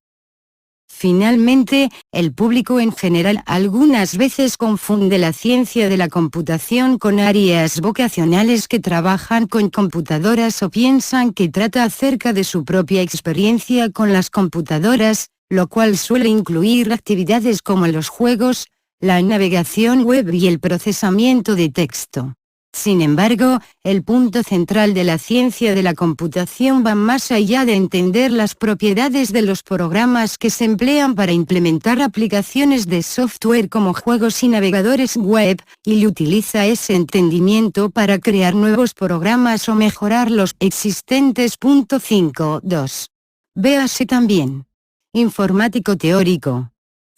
Finalmente, el público en general algunas veces confunde la ciencia de la computación con áreas vocacionales que trabajan con computadoras o piensan que trata acerca de su propia experiencia con las computadoras, lo cual suele incluir actividades como los juegos, la navegación web y el procesamiento de texto. Sin embargo, el punto central de la ciencia de la computación va más allá de entender las propiedades de los programas que se emplean para implementar aplicaciones de software como juegos y navegadores web, y utiliza ese entendimiento para crear nuevos programas o mejorar los existentes. 5.2. Véase también. Informático teórico.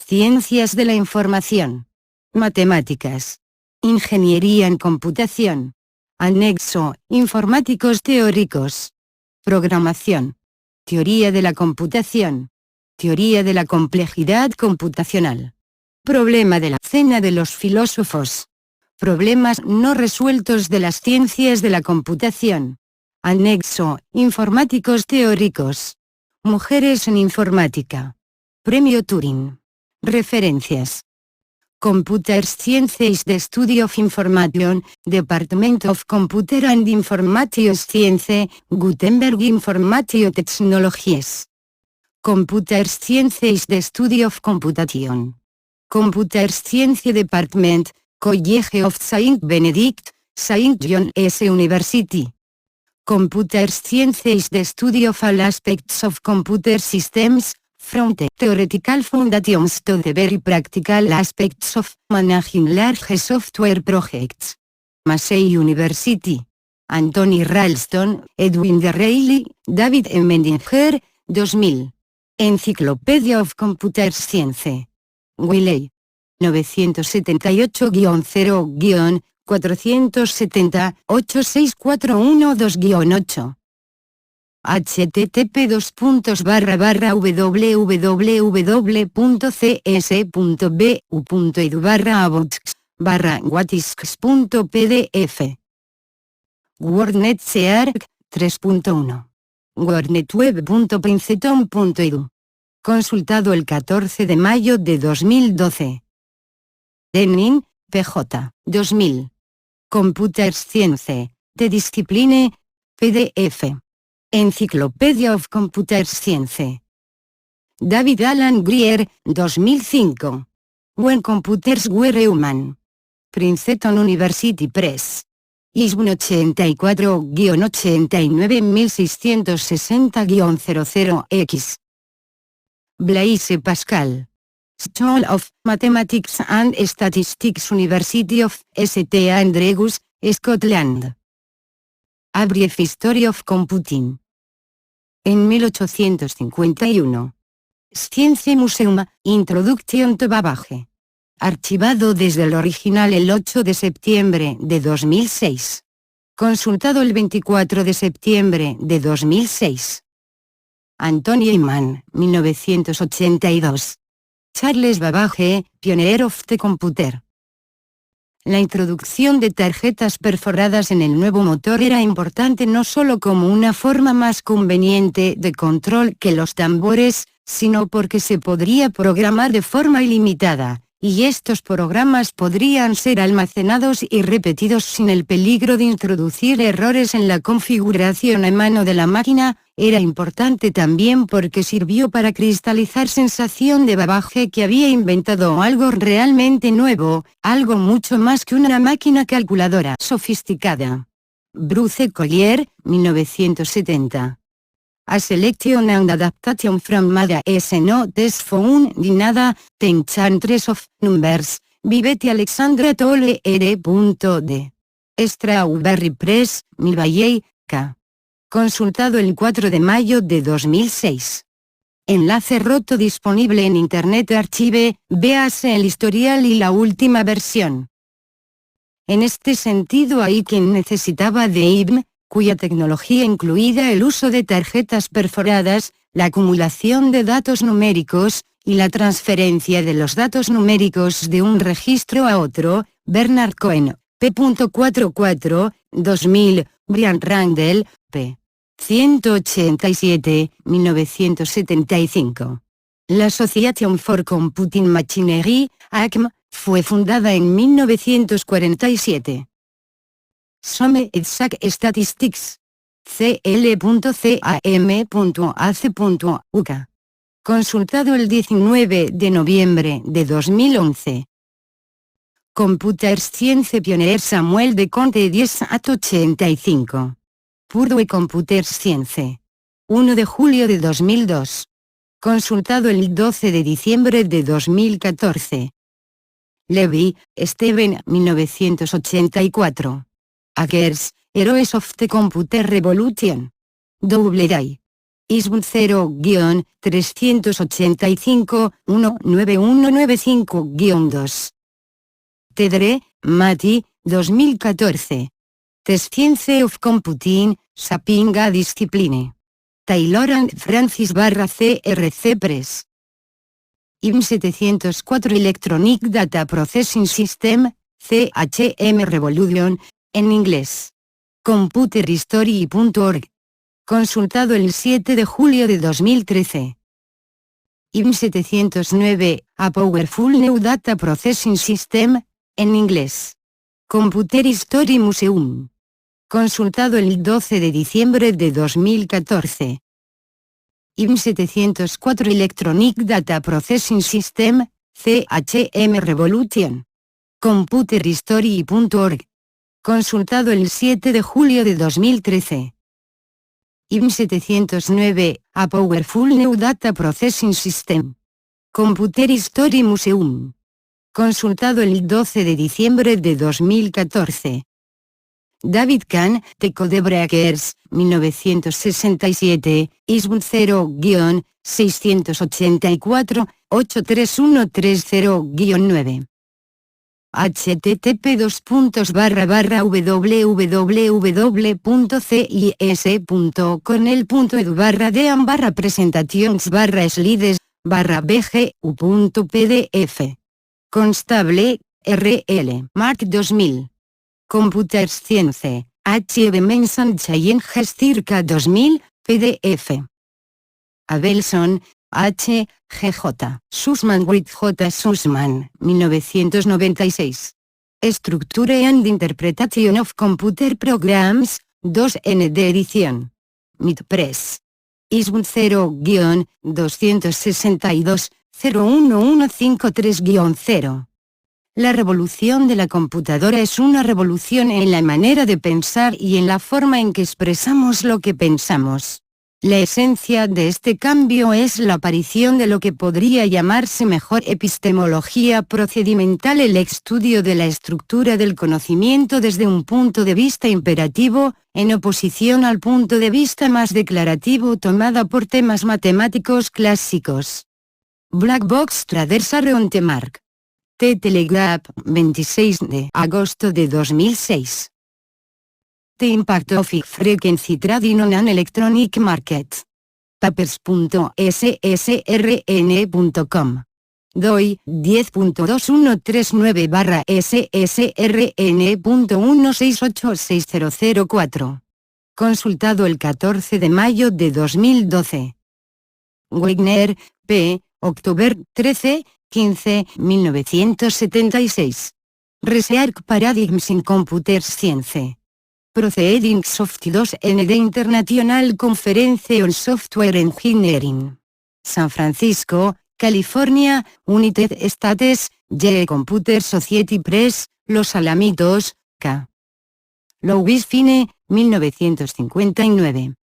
Ciencias de la información. Matemáticas. Ingeniería en computación. Anexo, informáticos teóricos. Programación. Teoría de la computación. Teoría de la complejidad computacional. Problema de la cena de los filósofos. Problemas no resueltos de las ciencias de la computación. Anexo, informáticos teóricos. Mujeres en informática. Premio Turing. Referencias. Computer Sciences The Study of Information, Department of Computer and Information Science, Gutenberg Information Technologies. Computer Sciences The Study of Computation. Computer Science Department, College of Saint Benedict, Saint John S. University. Computer Sciences The Study of All Aspects of Computer Systems, from the theoretical foundations to the very practical aspects of managing large software projects. Massey University. Anthony Ralston, Edwin D. Reilly, David E. Mendinger, 2000. Encyclopedia of Computer Science. Wiley. 978-0- 470 86412-8. http://www.cs.bu.edu/abox/whatiscs.pdf. WordNet Search 3.1. WordNetWeb.princeton.edu. Consultado el 14 de mayo de 2012. Denning, PJ, 2000. Computer Science, The Discipline, PDF. Encyclopedia of Computer Science. David Alan Grier, 2005. When Computers Were Human. Princeton University Press. ISBN 84-89660-00X. Blaise Pascal. School of Mathematics and Statistics, University of St Andrews, Scotland. A Brief History of Computing. En 1851. Science Museum, Introduction to Babbage. Archivado desde el original el 8 de septiembre de 2006. Consultado el 24 de septiembre de 2006. Anthony Eyman, 1982. Charles Babbage, Pioneer of the Computer. La introducción de tarjetas perforadas en el nuevo motor era importante no solo como una forma más conveniente de control que los tambores, sino porque se podría programar de forma ilimitada, y estos programas podrían ser almacenados y repetidos sin el peligro de introducir errores en la configuración a mano de la máquina. Era importante también porque sirvió para cristalizar sensación de Babbage que había inventado algo realmente nuevo, algo mucho más que una máquina calculadora sofisticada. Bruce Collier, 1970. A Selection and Adaptation from Mada is not found in Nada, The Enchantress of Numbers, by Betty Alexandra Tolle R.D. Strawberry Press, Milwaukee, K. Consultado el 4 de mayo de 2006. Enlace roto disponible en Internet Archive, véase el historial y la última versión. En este sentido hay quien necesitaba de IBM, cuya tecnología incluía el uso de tarjetas perforadas, la acumulación de datos numéricos, y la transferencia de los datos numéricos de un registro a otro. Bernard Cohen, p.44, 2000, Brian Randall, p. 187, 1975. La Association for Computing Machinery, ACM, fue fundada en 1947. Some Exact Statistics. cl.cam.ac.uk. Consultado el 19 de noviembre de 2011. Computer Science Pioneer Samuel de Conte 10/85. Purdue Computer Science. 1 de julio de 2002. Consultado el 12 de diciembre de 2014. Levy, Stephen, 1984. Hackers, Heroes of the Computer Revolution. Doubleday. ISBN 0-385-19195-2. Tedre, Matti, 2014. The Science of Computing, Shaping a Discipline. Taylor and Francis CRC Press. IBM 704 Electronic Data Processing System, CHM Revolution, en inglés. Computerhistory.org. Consultado el 7 de julio de 2013. IBM 709, A Powerful New Data Processing System, en inglés. Computer History Museum. Consultado el 12 de diciembre de 2014. IBM 704 Electronic Data Processing System, CHM Revolution. Computerhistory.org. Consultado el 7 de julio de 2013. IBM 709, A Powerful New Data Processing System. Computer History Museum. Consultado el 12 de diciembre de 2014. David Kahn, The Codebreakers, 1967, ISBN 0-684-83130-9. http://www.cis.conel.edu/pdf. Constable, RL. Mark 2000. Computerscience, H.B. Manson Challenges circa 2000, PDF. Abelson, H. G.J. Sussman with J. Sussman, 1996. Structure and Interpretation of Computer Programs, 2nd edición. Mid Press. ISBN 0-262 01153-0. La revolución de la computadora es una revolución en la manera de pensar y en la forma en que expresamos lo que pensamos. La esencia de este cambio es la aparición de lo que podría llamarse mejor epistemología procedimental, el estudio de la estructura del conocimiento desde un punto de vista imperativo, en oposición al punto de vista más declarativo tomada por temas matemáticos clásicos. Black Box Traders Around the Mark. The Telegraph, 26 de agosto de 2006. The Impact of High Frequency Trading on an Electronic Market. Papers.ssrn.com. DOI 10.2139/ssrn.1686004. Consultado el 14 de mayo de 2012. Wagner, P. October 13, 15, 1976. Research Paradigms in Computer Science. Proceedings of the 2nd International Conference on Software Engineering. San Francisco, California, United States, Yale Computer Society Press, Los Alamitos, K. Louis Fine, 1959.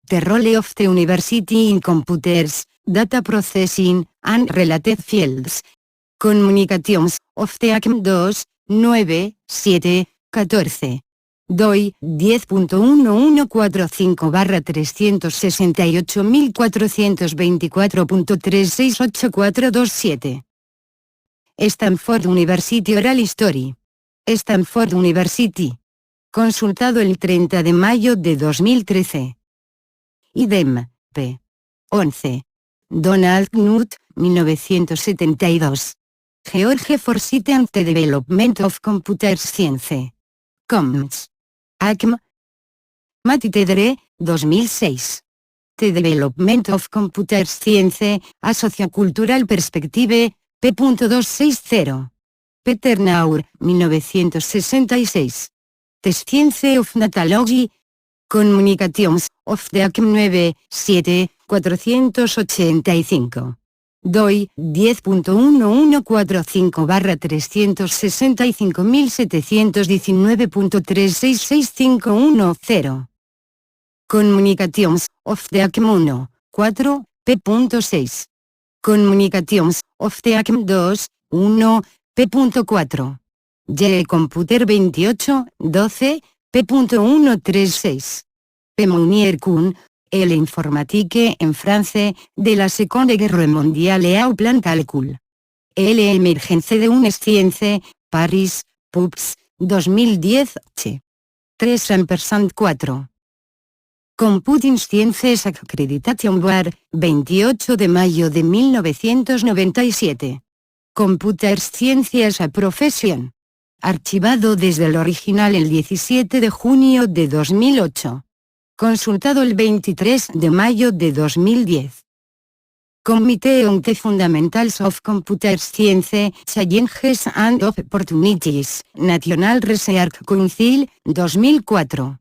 The Role of the University in Computers, Data Processing, and Related Fields. Communications of the ACM 2, 9, 7, 14. DOI 10.1145/368.424.3684227. Stanford University Oral History. Stanford University. Consultado el 30 de mayo de 2013. IDEM, p. 11. Donald Knuth, 1972. George Forsyth and the Development of Computer Science. Commons. ACM. Matty Tedre, 2006. The Development of Computer Science, a Sociocultural Perspective, p.260. Peter Naur, 1966. The Science of Natology. Communications of the ACM 9, 7, 485. DOI 10.1145/365.719.366510. Communications of the ACM 1, 4, p.6. Communications of the ACM 2, 1, p.4. Yale Computer 28, 12, p.136. P. Mounier-Kuhn, El informatique en France, de la Seconde Guerre mondiale au plan calcul. L'Emergence de une science, Paris, Pups, 2010, ch. 3%4. Computing Sciences Accreditation Board, 28 de mayo de 1997. Computer Science as a Profession. Archivado desde el original el 17 de junio de 2008. Consultado el 23 de mayo de 2010. Committee on the Fundamentals of Computer Science, Challenges and Opportunities, National Research Council, 2004.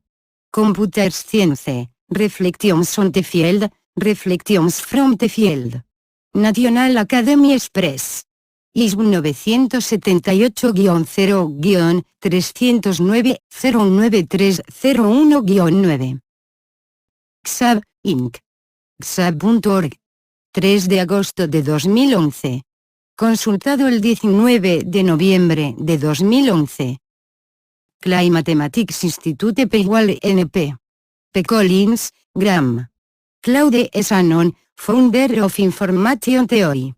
Computer Science, Reflections on the Field, Reflections from the Field. National Academy Express. ISBN 978-0-309-09301-9. XAB, Inc. XAB.org. 3 de agosto de 2011. Consultado el 19 de noviembre de 2011. Clay Mathematics Institute P. P. Collins, Graham. Claude S. Shannon, Founder of Information Theory.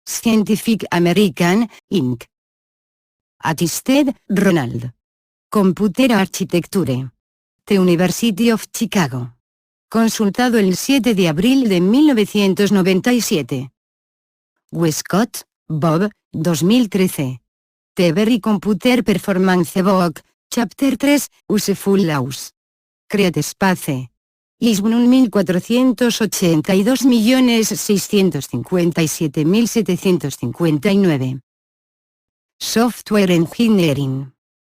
Scientific American, Inc. Attested, Ronald. Computer Architecture. The University of Chicago. Consultado el 7 de abril de 1997. Westcott, Bob, 2013. The Very Computer Performance Book, Chapter 3, Useful Laws. Create Space. Lisbon 1482.657.759. Software Engineering.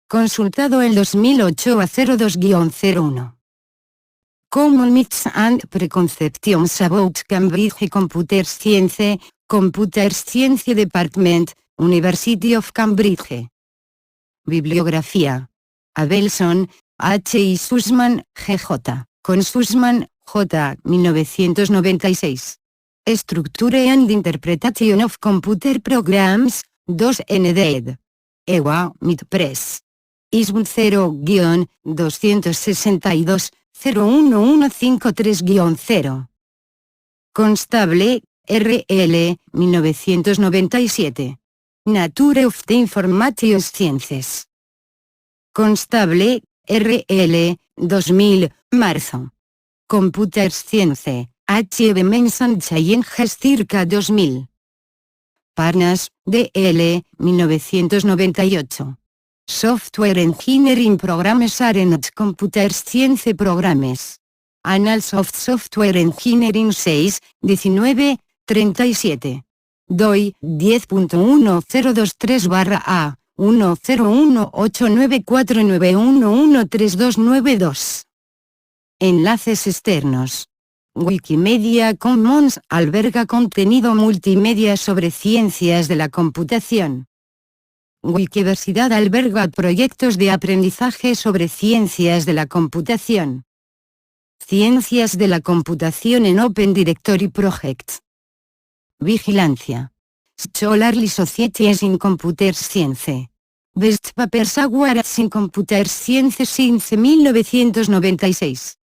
Consultado el 2008 a 02-01. Common Myths and Preconceptions About Cambridge Computer Science, Computer Science Department, University of Cambridge. Bibliografía. Abelson, H. y Sussman, G.J. Con Sussman, J. 1996. Structure and Interpretation of Computer Programs, 2 ed. EWA, Mid Press. ISBN 0-262-01153-0. Constable, R.L., 1997. Nature of the Information Sciences. Constable, R.L., 2000, marzo. Computer Science, H.B. Mensan Challenges circa 2000. Parnas, D.L., 1998. Software Engineering Programs are not Computer Science Programs. Annals of Software Engineering 6, 19, 37. DOI, 10.1023/A, 10189491132292. Enlaces externos. Wikimedia Commons alberga contenido multimedia sobre ciencias de la computación. Wikiversidad alberga proyectos de aprendizaje sobre ciencias de la computación. Ciencias de la computación en Open Directory Projects. Vigilancia. Scholarly Societies in Computer Science. Best Papers Awards in Computer Science since 1996.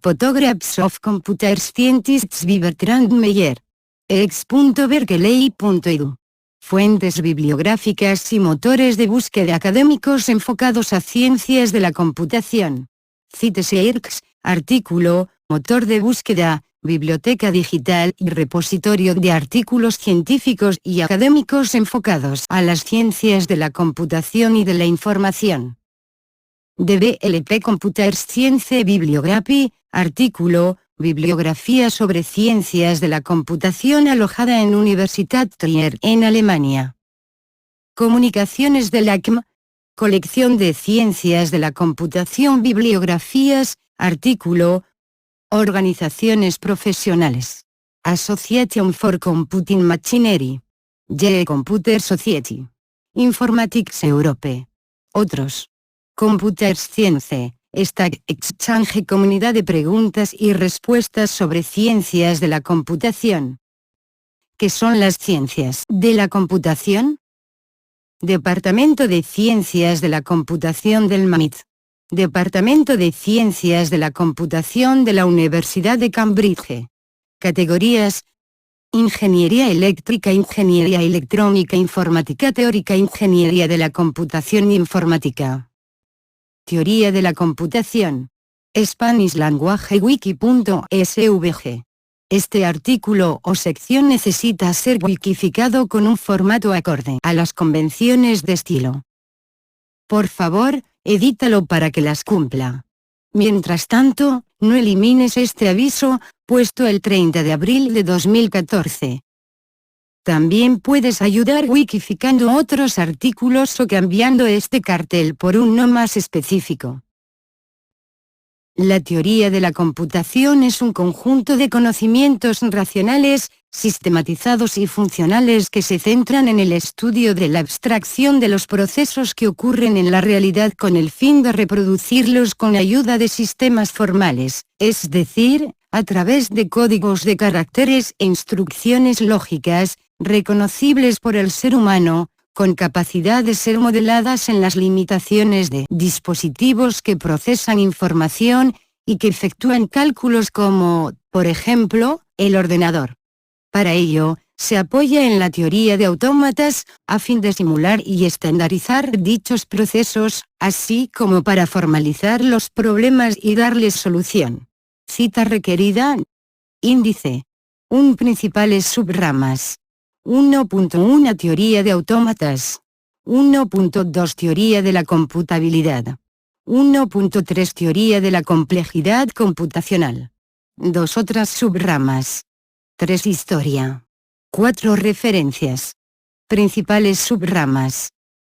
Photographs of Computer Scientists by Bertrand Meyer. ex.berkeley.edu. Fuentes bibliográficas y motores de búsqueda académicos enfocados a ciencias de la computación. CiteSearch, artículo, motor de búsqueda, biblioteca digital y repositorio de artículos científicos y académicos enfocados a las ciencias de la computación y de la información. DBLP Computer Science Bibliography, artículo, bibliografía sobre ciencias de la computación alojada en Universität Trier en Alemania. Comunicaciones del ACM, colección de ciencias de la computación, bibliografías, artículo, organizaciones profesionales. Association for Computing Machinery. Yale Computer Society. Informatics Europe. Otros. Computer Science. Stack Exchange, comunidad de preguntas y respuestas sobre ciencias de la computación. ¿Qué son las ciencias de la computación? Departamento de Ciencias de la Computación del MIT. Departamento de Ciencias de la Computación de la Universidad de Cambridge. Categorías: Ingeniería eléctrica, ingeniería electrónica, informática teórica, ingeniería de la computación y informática. Teoría de la computación. Spanish Language Wiki.svg. Este artículo o sección necesita ser wikificado con un formato acorde a las convenciones de estilo. Por favor, edítalo para que las cumpla. Mientras tanto, no elimines este aviso, puesto el 30 de abril de 2014. También puedes ayudar wikificando otros artículos o cambiando este cartel por uno más específico. La teoría de la computación es un conjunto de conocimientos racionales, sistematizados y funcionales que se centran en el estudio de la abstracción de los procesos que ocurren en la realidad con el fin de reproducirlos con ayuda de sistemas formales, es decir, a través de códigos de caracteres e instrucciones lógicas, reconocibles por el ser humano, con capacidad de ser modeladas en las limitaciones de dispositivos que procesan información y que efectúan cálculos como, por ejemplo, el ordenador. Para ello, Se apoya en la teoría de autómatas, a fin de simular y estandarizar dichos procesos, así como para formalizar los problemas y darles solución. Cita requerida. Índice. Principales subramas. 1.1 Teoría de autómatas. 1.2 Teoría de la computabilidad. 1.3 Teoría de la complejidad computacional. 2 otras subramas. 3 Historia. 4 Referencias. Principales subramas.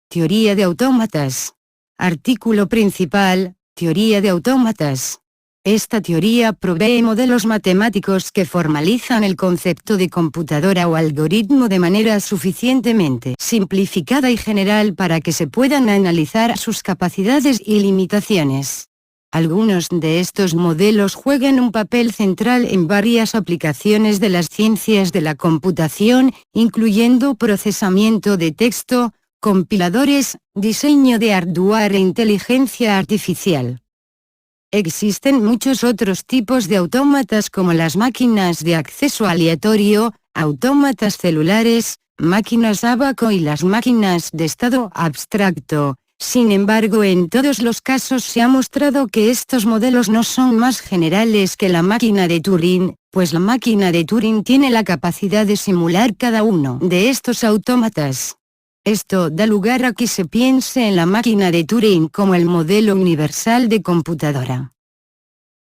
Teoría de autómatas. Artículo principal, Teoría de autómatas. Esta teoría provee modelos matemáticos que formalizan el concepto de computadora o algoritmo de manera suficientemente simplificada y general para que se puedan analizar sus capacidades y limitaciones. Algunos de estos modelos juegan un papel central en varias aplicaciones de las ciencias de la computación, incluyendo procesamiento de texto, compiladores, diseño de hardware e inteligencia artificial. Existen muchos otros tipos de autómatas como las máquinas de acceso aleatorio, autómatas celulares, máquinas ábaco y las máquinas de estado abstracto. Sin embargo, en todos los casos se ha mostrado que estos modelos no son más generales que la máquina de Turing, pues la máquina de Turing tiene la capacidad de simular cada uno de estos autómatas. Esto da lugar a que se piense en la máquina de Turing como el modelo universal de computadora.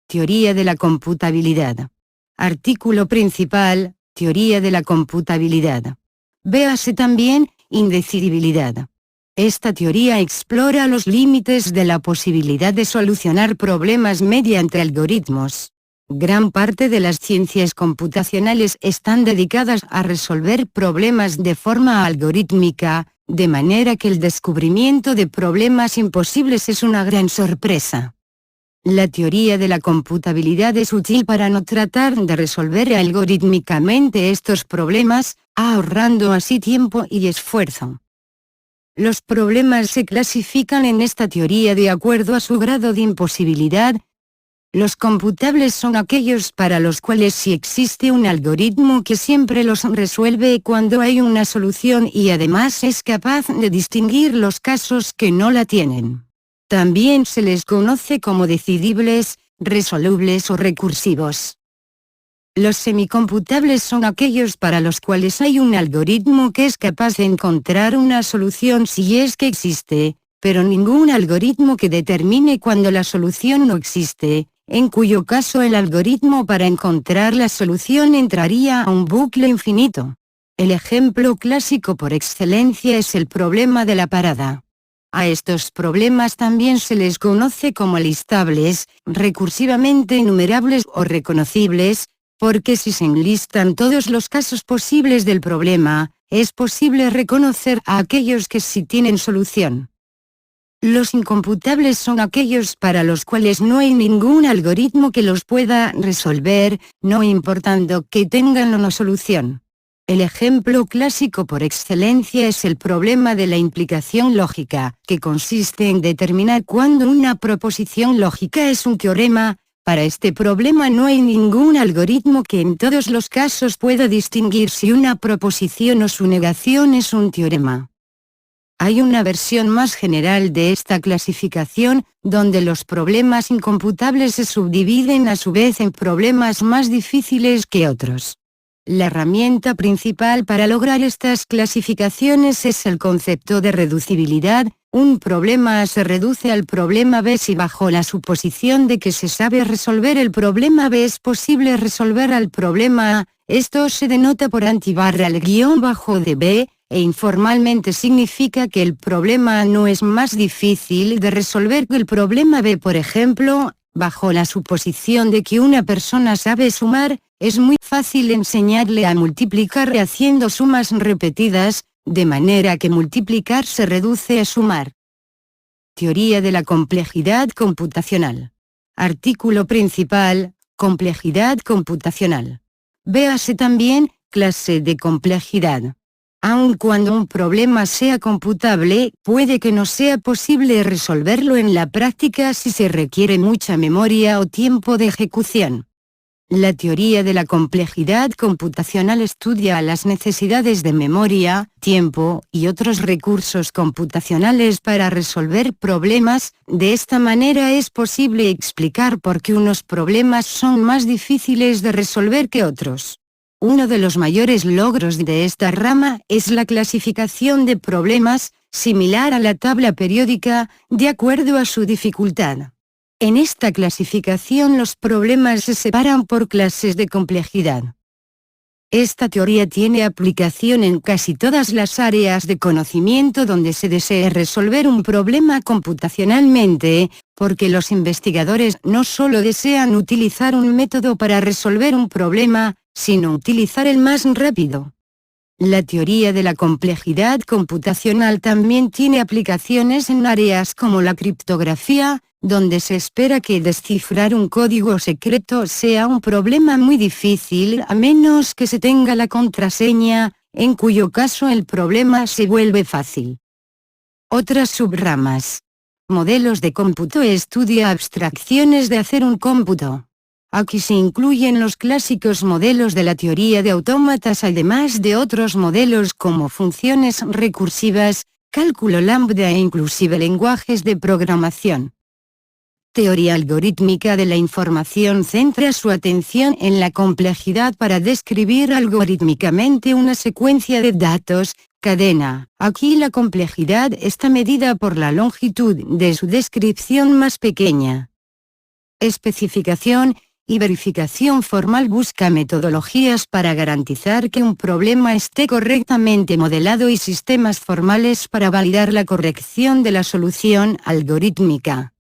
Teoría de la computabilidad. Artículo principal, Teoría de la computabilidad. Véase también, indecidibilidad. Esta teoría explora los límites de la posibilidad de solucionar problemas mediante algoritmos. Gran parte de las ciencias computacionales están dedicadas a resolver problemas de forma algorítmica, de manera que el descubrimiento de problemas imposibles es una gran sorpresa. La teoría de la computabilidad es útil para no tratar de resolver algorítmicamente estos problemas, ahorrando así tiempo y esfuerzo. Los problemas se clasifican en esta teoría de acuerdo a su grado de imposibilidad. Los computables son aquellos para los cuales sí existe un algoritmo que siempre los resuelve cuando hay una solución y además es capaz de distinguir los casos que no la tienen. También se les conoce como decidibles, resolubles o recursivos. Los semicomputables son aquellos para los cuales hay un algoritmo que es capaz de encontrar una solución si es que existe, pero ningún algoritmo que determine cuando la solución no existe, en cuyo caso el algoritmo para encontrar la solución entraría a un bucle infinito. El ejemplo clásico por excelencia es el problema de la parada. A estos problemas también se les conoce como listables, recursivamente enumerables o reconocibles, porque si se enlistan todos los casos posibles del problema, es posible reconocer a aquellos que sí tienen solución. Los incomputables son aquellos para los cuales no hay ningún algoritmo que los pueda resolver, no importando que tengan o no solución. El ejemplo clásico por excelencia es el problema de la implicación lógica, que consiste en determinar cuándo una proposición lógica es un teorema. Para este problema no hay ningún algoritmo que en todos los casos pueda distinguir si una proposición o su negación es un teorema. Hay una versión más general de esta clasificación, donde los problemas incomputables se subdividen a su vez en problemas más difíciles que otros. La herramienta principal para lograr estas clasificaciones es el concepto de reducibilidad. Un problema A se reduce al problema B si bajo la suposición de que se sabe resolver el problema B es posible resolver al problema A. Esto se denota por antibarra al guión bajo de B, e informalmente significa que el problema A no es más difícil de resolver que el problema B. Por ejemplo, bajo la suposición de que una persona sabe sumar, es muy fácil enseñarle a multiplicar haciendo sumas repetidas, de manera que multiplicar se reduce a sumar. Teoría de la complejidad computacional. Artículo principal, complejidad computacional. Véase también, clase de complejidad. Aun cuando un problema sea computable, puede que no sea posible resolverlo en la práctica si se requiere mucha memoria o tiempo de ejecución. La teoría de la complejidad computacional estudia las necesidades de memoria, tiempo y otros recursos computacionales para resolver problemas. De esta manera es posible explicar por qué unos problemas son más difíciles de resolver que otros. Uno de los mayores logros de esta rama es la clasificación de problemas, similar a la tabla periódica, de acuerdo a su dificultad. En esta clasificación los problemas se separan por clases de complejidad. Esta teoría tiene aplicación en casi todas las áreas de conocimiento donde se desee resolver un problema computacionalmente, porque los investigadores no solo desean utilizar un método para resolver un problema, sino utilizar el más rápido. La teoría de la complejidad computacional también tiene aplicaciones en áreas como la criptografía, donde se espera que descifrar un código secreto sea un problema muy difícil a menos que se tenga la contraseña, en cuyo caso el problema se vuelve fácil. Otras subramas. Modelos de cómputo estudia abstracciones de hacer un cómputo. Aquí se incluyen los clásicos modelos de la teoría de autómatas, además de otros modelos como funciones recursivas, cálculo lambda e inclusive lenguajes de programación. Teoría algorítmica de la información centra su atención en la complejidad para describir algorítmicamente una secuencia de datos, cadena. Aquí la complejidad está medida por la longitud de su descripción más pequeña. Especificación y verificación formal busca metodologías para garantizar que un problema esté correctamente modelado y sistemas formales para validar la corrección de la solución algorítmica.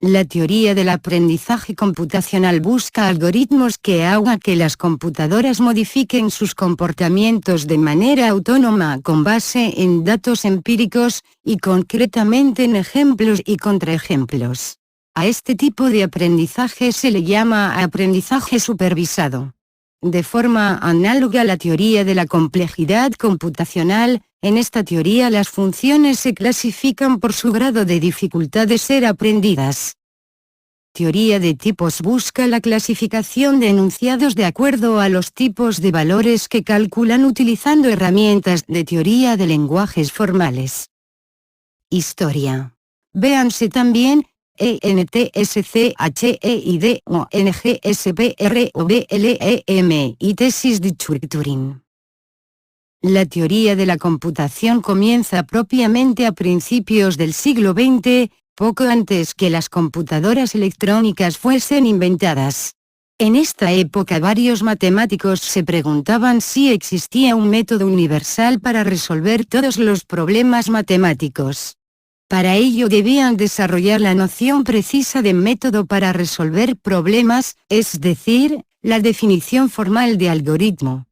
La teoría del aprendizaje computacional busca algoritmos que hagan que las computadoras modifiquen sus comportamientos de manera autónoma con base en datos empíricos, y concretamente en ejemplos y contraejemplos. A este tipo de aprendizaje se le llama aprendizaje supervisado. De forma análoga a la teoría de la complejidad computacional, en esta teoría las funciones se clasifican por su grado de dificultad de ser aprendidas. Teoría de tipos busca la clasificación de enunciados de acuerdo a los tipos de valores que calculan utilizando herramientas de teoría de lenguajes formales. Historia. Véanse también ENTSCHEID-ONGSPROBLEM y tesis de Church-Turing. La teoría de la computación comienza propiamente a principios del siglo XX, poco antes que las computadoras electrónicas fuesen inventadas. En esta época varios matemáticos se preguntaban si existía un método universal para resolver todos los problemas matemáticos. Para ello debían desarrollar la noción precisa de método para resolver problemas, es decir, la definición formal de algoritmo.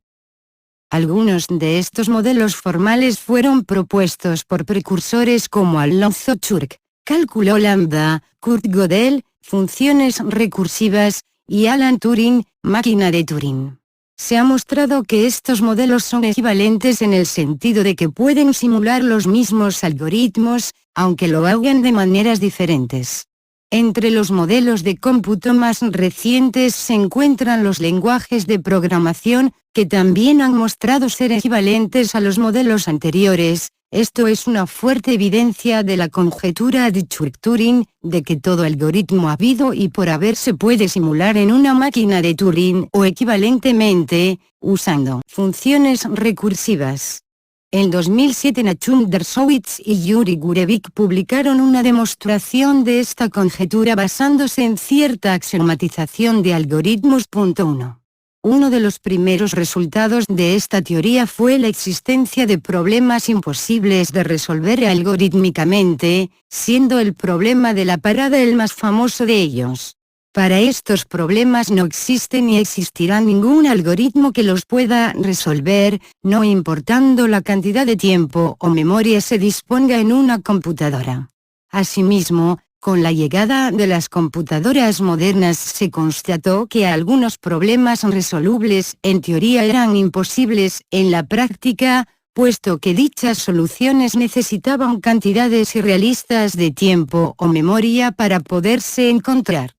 Algunos de estos modelos formales fueron propuestos por precursores como Alonzo Church, cálculo lambda, Kurt Gödel, funciones recursivas, y Alan Turing, máquina de Turing. Se ha mostrado que estos modelos son equivalentes en el sentido de que pueden simular los mismos algoritmos, aunque lo hagan de maneras diferentes. Entre los modelos de cómputo más recientes se encuentran los lenguajes de programación, que también han mostrado ser equivalentes a los modelos anteriores. Esto es una fuerte evidencia de la conjetura de Church-Turing, de que todo algoritmo habido y por haber se puede simular en una máquina de Turing o equivalentemente, usando funciones recursivas. En 2007 Nachum Dershowitz y Yuri Gurevich publicaron una demostración de esta conjetura basándose en cierta axiomatización de algoritmos. 1. Uno de los primeros resultados de esta teoría fue la existencia de problemas imposibles de resolver algorítmicamente, siendo el problema de la parada el más famoso de ellos. Para estos problemas no existe ni existirá ningún algoritmo que los pueda resolver, no importando la cantidad de tiempo o memoria se disponga en una computadora. Asimismo, con la llegada de las computadoras modernas se constató que algunos problemas resolubles en teoría eran imposibles en la práctica, puesto que dichas soluciones necesitaban cantidades irrealistas de tiempo o memoria para poderse encontrar.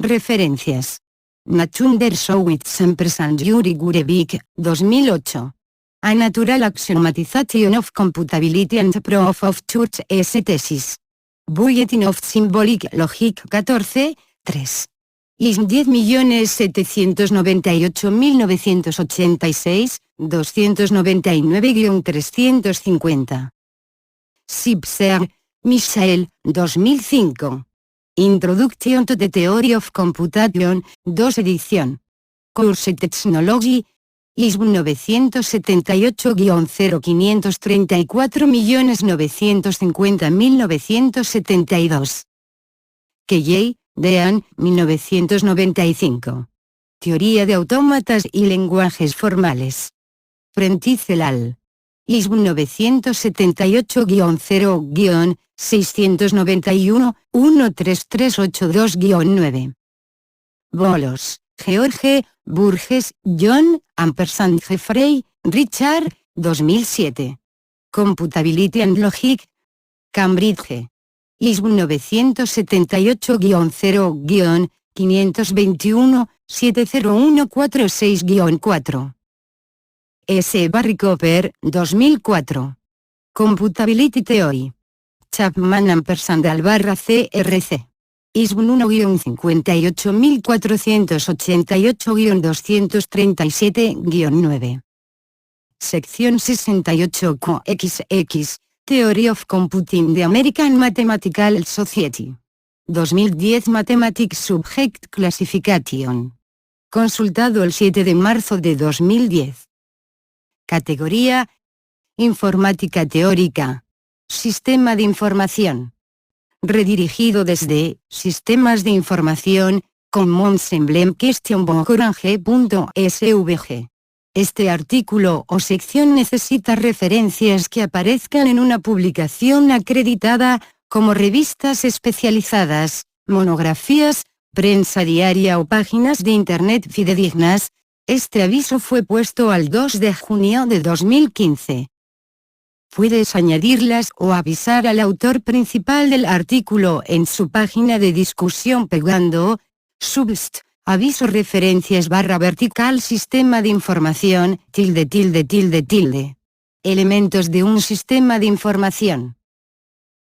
Referencias. Naturundersökningsempresa Yuri Gurevik, 2008. A Natural Axiomatization of Computability and Proof of Church Thesis. Bulletin of Symbolic Logic 14, 3. ISM 10.798.986, 299-350. Sipser, Michael, 2005. Introduction to the Theory of Computation, 2 edición. Course Technology, ISM 974-0550.950.972. Kelley, Dean, 1995. Teoría de autómatas y lenguajes formales. Prentice al. ISM 978-0-691-13382-9. Bolos, George, Burgess, John, Jeffrey, Richard, 2007. Computability and Logic. Cambridge. ISM 978-0-521-70146-4. S. Barry Cooper, 2004. Computability Theory. Chapman &CRC. ISM 1-58488-237-9. Sección 68 XX, Theory of Computing de American Mathematical Society. 2010 Mathematics Subject Classification. Consultado el 7 de marzo de 2010. Categoría: Informática teórica. Sistema de información. Redirigido desde Sistemas de Información, Commons Emblem Question Orange.svg. Este artículo o sección necesita referencias que aparezcan en una publicación acreditada, como revistas especializadas, monografías, prensa diaria o páginas de Internet fidedignas. Este aviso fue puesto al 2 de junio de 2015. Puedes añadirlas o avisar al autor principal del artículo en su página de discusión pegando subst aviso referencias /vertical sistema de información ~. Elementos de un sistema de información.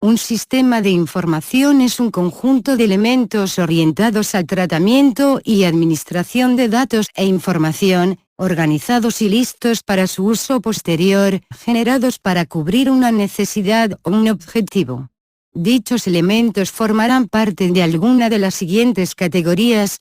Un sistema de información es un conjunto de elementos orientados al tratamiento y administración de datos e información, organizados y listos para su uso posterior, generados para cubrir una necesidad o un objetivo. Dichos elementos formarán parte de alguna de las siguientes categorías: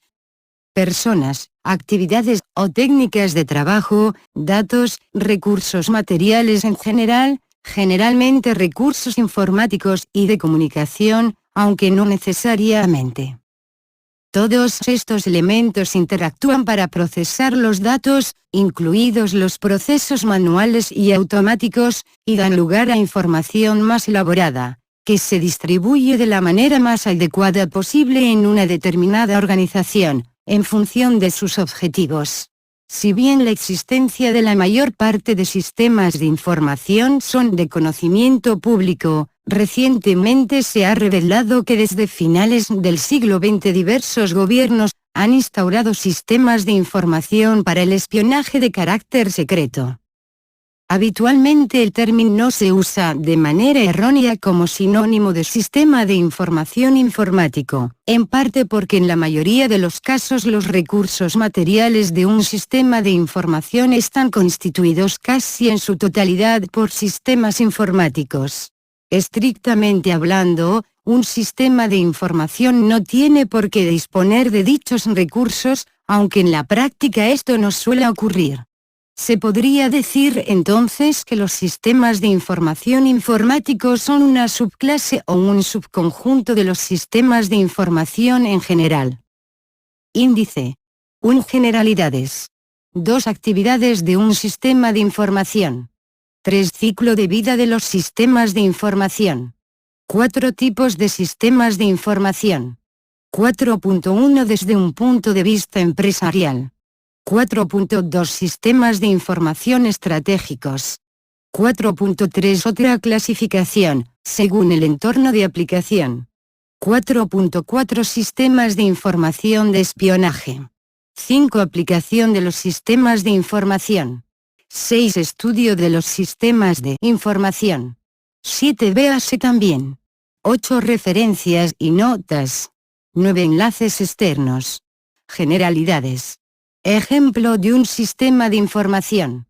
personas, actividades o técnicas de trabajo, datos, recursos materiales en general, generalmente recursos informáticos y de comunicación, aunque no necesariamente. Todos estos elementos interactúan para procesar los datos, incluidos los procesos manuales y automáticos, y dan lugar a información más elaborada, que se distribuye de la manera más adecuada posible en una determinada organización, en función de sus objetivos. Si bien la existencia de la mayor parte de sistemas de información son de conocimiento público, recientemente se ha revelado que desde finales del siglo XX diversos gobiernos han instaurado sistemas de información para el espionaje de carácter secreto. Habitualmente el término se usa de manera errónea como sinónimo de sistema de información informático, en parte porque en la mayoría de los casos los recursos materiales de un sistema de información están constituidos casi en su totalidad por sistemas informáticos. Estrictamente hablando, un sistema de información no tiene por qué disponer de dichos recursos, aunque en la práctica esto no suele ocurrir. Se podría decir entonces que los sistemas de información informáticos son una subclase o un subconjunto de los sistemas de información en general. Índice 1. Generalidades. 2. Actividades de un sistema de información. 3. Ciclo de vida de los sistemas de información. 4. Tipos de sistemas de información. 4.1 Desde un punto de vista empresarial. 4.2 Sistemas de información estratégicos. 4.3 Otra clasificación, según el entorno de aplicación. 4.4 Sistemas de información de espionaje. 5. Aplicación de los sistemas de información. 6. Estudio de los sistemas de información. 7. Véase también. 8. Referencias y notas. 9. Enlaces externos. Generalidades. Ejemplo de un sistema de información.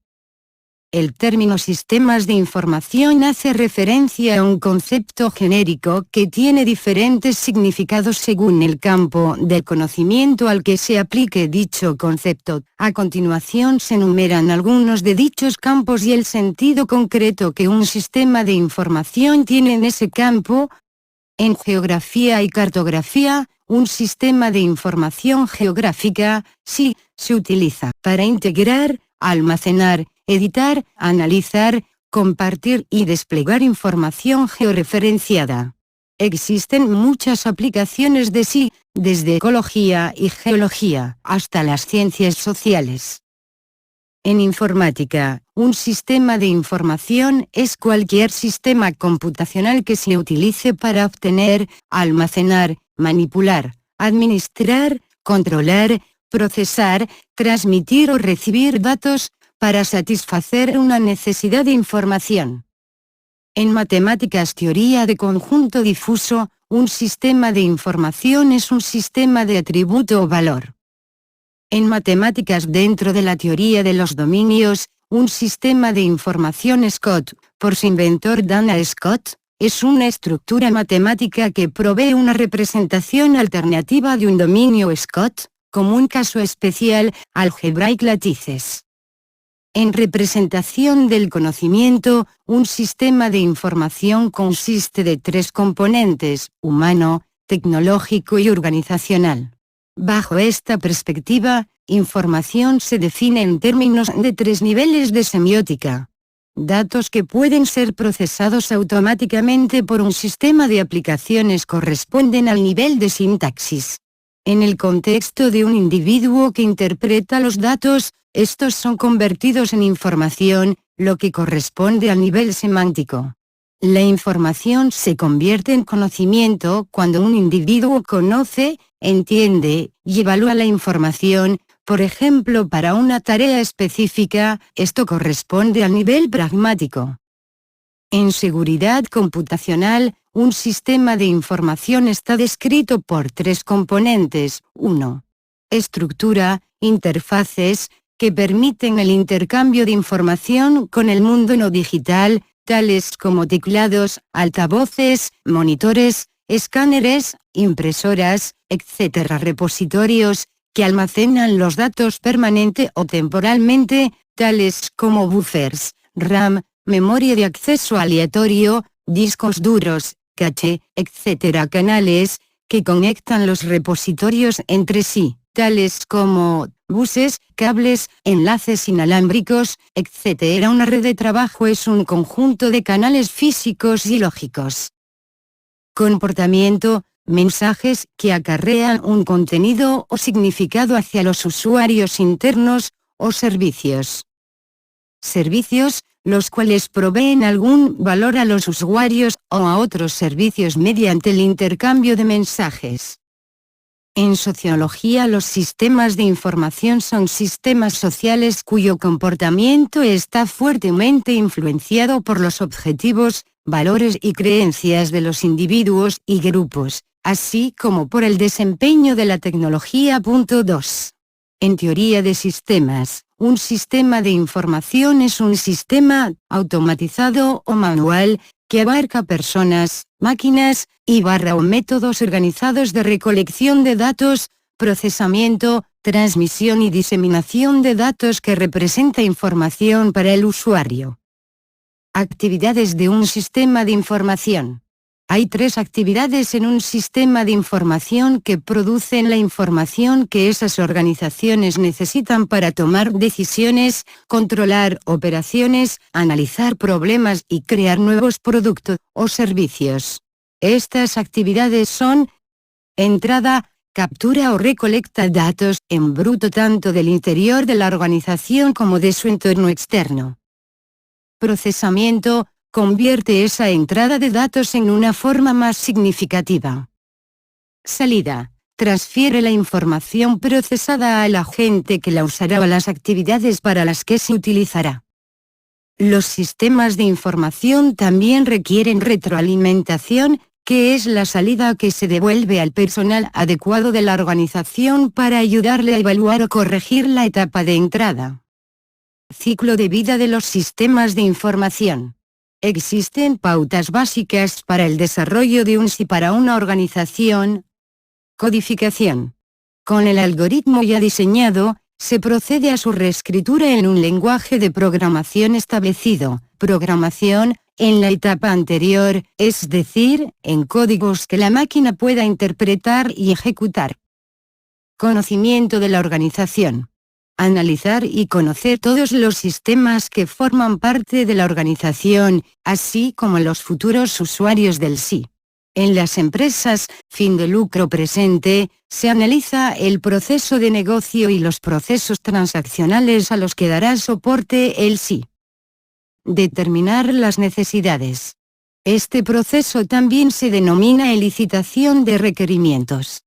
El término sistemas de información hace referencia a un concepto genérico que tiene diferentes significados según el campo del conocimiento al que se aplique dicho concepto. A continuación se enumeran algunos de dichos campos y el sentido concreto que un sistema de información tiene en ese campo. En geografía y cartografía, un sistema de información geográfica, sí, se utiliza para integrar, almacenar, editar, analizar, compartir y desplegar información georreferenciada. Existen muchas aplicaciones de SI, desde ecología y geología hasta las ciencias sociales. En informática, un sistema de información es cualquier sistema computacional que se utilice para obtener, almacenar, manipular, administrar, controlar, procesar, transmitir o recibir datos, para satisfacer una necesidad de información. En matemáticas, teoría de conjunto difuso, un sistema de información es un sistema de atributo o valor. En matemáticas, dentro de la teoría de los dominios, un sistema de información Scott, por su inventor Dana Scott, es una estructura matemática que provee una representación alternativa de un dominio Scott, como un caso especial, algebraic lattices. En representación del conocimiento, un sistema de información consiste de 3 componentes: humano, tecnológico y organizacional. Bajo esta perspectiva, información se define en términos de 3 niveles de semiótica. Datos que pueden ser procesados automáticamente por un sistema de aplicaciones corresponden al nivel de sintaxis. En el contexto de un individuo que interpreta los datos, estos son convertidos en información, lo que corresponde al nivel semántico. La información se convierte en conocimiento cuando un individuo conoce, entiende y evalúa la información. Por ejemplo, para una tarea específica, esto corresponde al nivel pragmático. En seguridad computacional, un sistema de información está descrito por 3 componentes. 1. Estructura, interfaces, que permiten el intercambio de información con el mundo no digital, tales como teclados, altavoces, monitores, escáneres, impresoras, etc. Repositorios, que almacenan los datos permanente o temporalmente, tales como buffers, RAM, memoria de acceso aleatorio, discos duros, caché, etc. Canales, que conectan los repositorios entre sí, tales como buses, cables, enlaces inalámbricos, etc. Una red de trabajo es un conjunto de canales físicos y lógicos. Comportamiento, mensajes que acarrean un contenido o significado hacia los usuarios internos, o servicios. Servicios, los cuales proveen algún valor a los usuarios o a otros servicios mediante el intercambio de mensajes. En sociología, los sistemas de información son sistemas sociales cuyo comportamiento está fuertemente influenciado por los objetivos, valores y creencias de los individuos y grupos, así como por el desempeño de la tecnología. 2. En teoría de sistemas, un sistema de información es un sistema automatizado o manual que abarca personas, máquinas o métodos organizados de recolección de datos, procesamiento, transmisión y diseminación de datos que representa información para el usuario. Actividades de un sistema de información. Hay 3 actividades en un sistema de información que producen la información que esas organizaciones necesitan para tomar decisiones, controlar operaciones, analizar problemas y crear nuevos productos o servicios. Estas actividades son: entrada, captura o recolecta datos en bruto tanto del interior de la organización como de su entorno externo. Procesamiento, convierte esa entrada de datos en una forma más significativa. Salida, transfiere la información procesada al agente que la usará o a las actividades para las que se utilizará. Los sistemas de información también requieren retroalimentación, que es la salida que se devuelve al personal adecuado de la organización para ayudarle a evaluar o corregir la etapa de entrada. Ciclo de vida de los sistemas de información. Existen pautas básicas para el desarrollo de un SI para una organización. Codificación. Con el algoritmo ya diseñado, se procede a su reescritura en un lenguaje de programación establecido, programación, en la etapa anterior, es decir, en códigos que la máquina pueda interpretar y ejecutar. Conocimiento de la organización. Analizar y conocer todos los sistemas que forman parte de la organización, así como los futuros usuarios del SI. En las empresas, fin de lucro presente, se analiza el proceso de negocio y los procesos transaccionales a los que dará soporte el SI. Determinar las necesidades. Este proceso también se denomina licitación de requerimientos.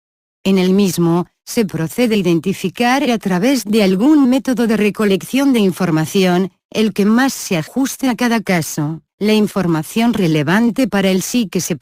En el mismo, se procede a identificar a través de algún método de recolección de información, el que más se ajuste a cada caso, la información relevante para el SI que se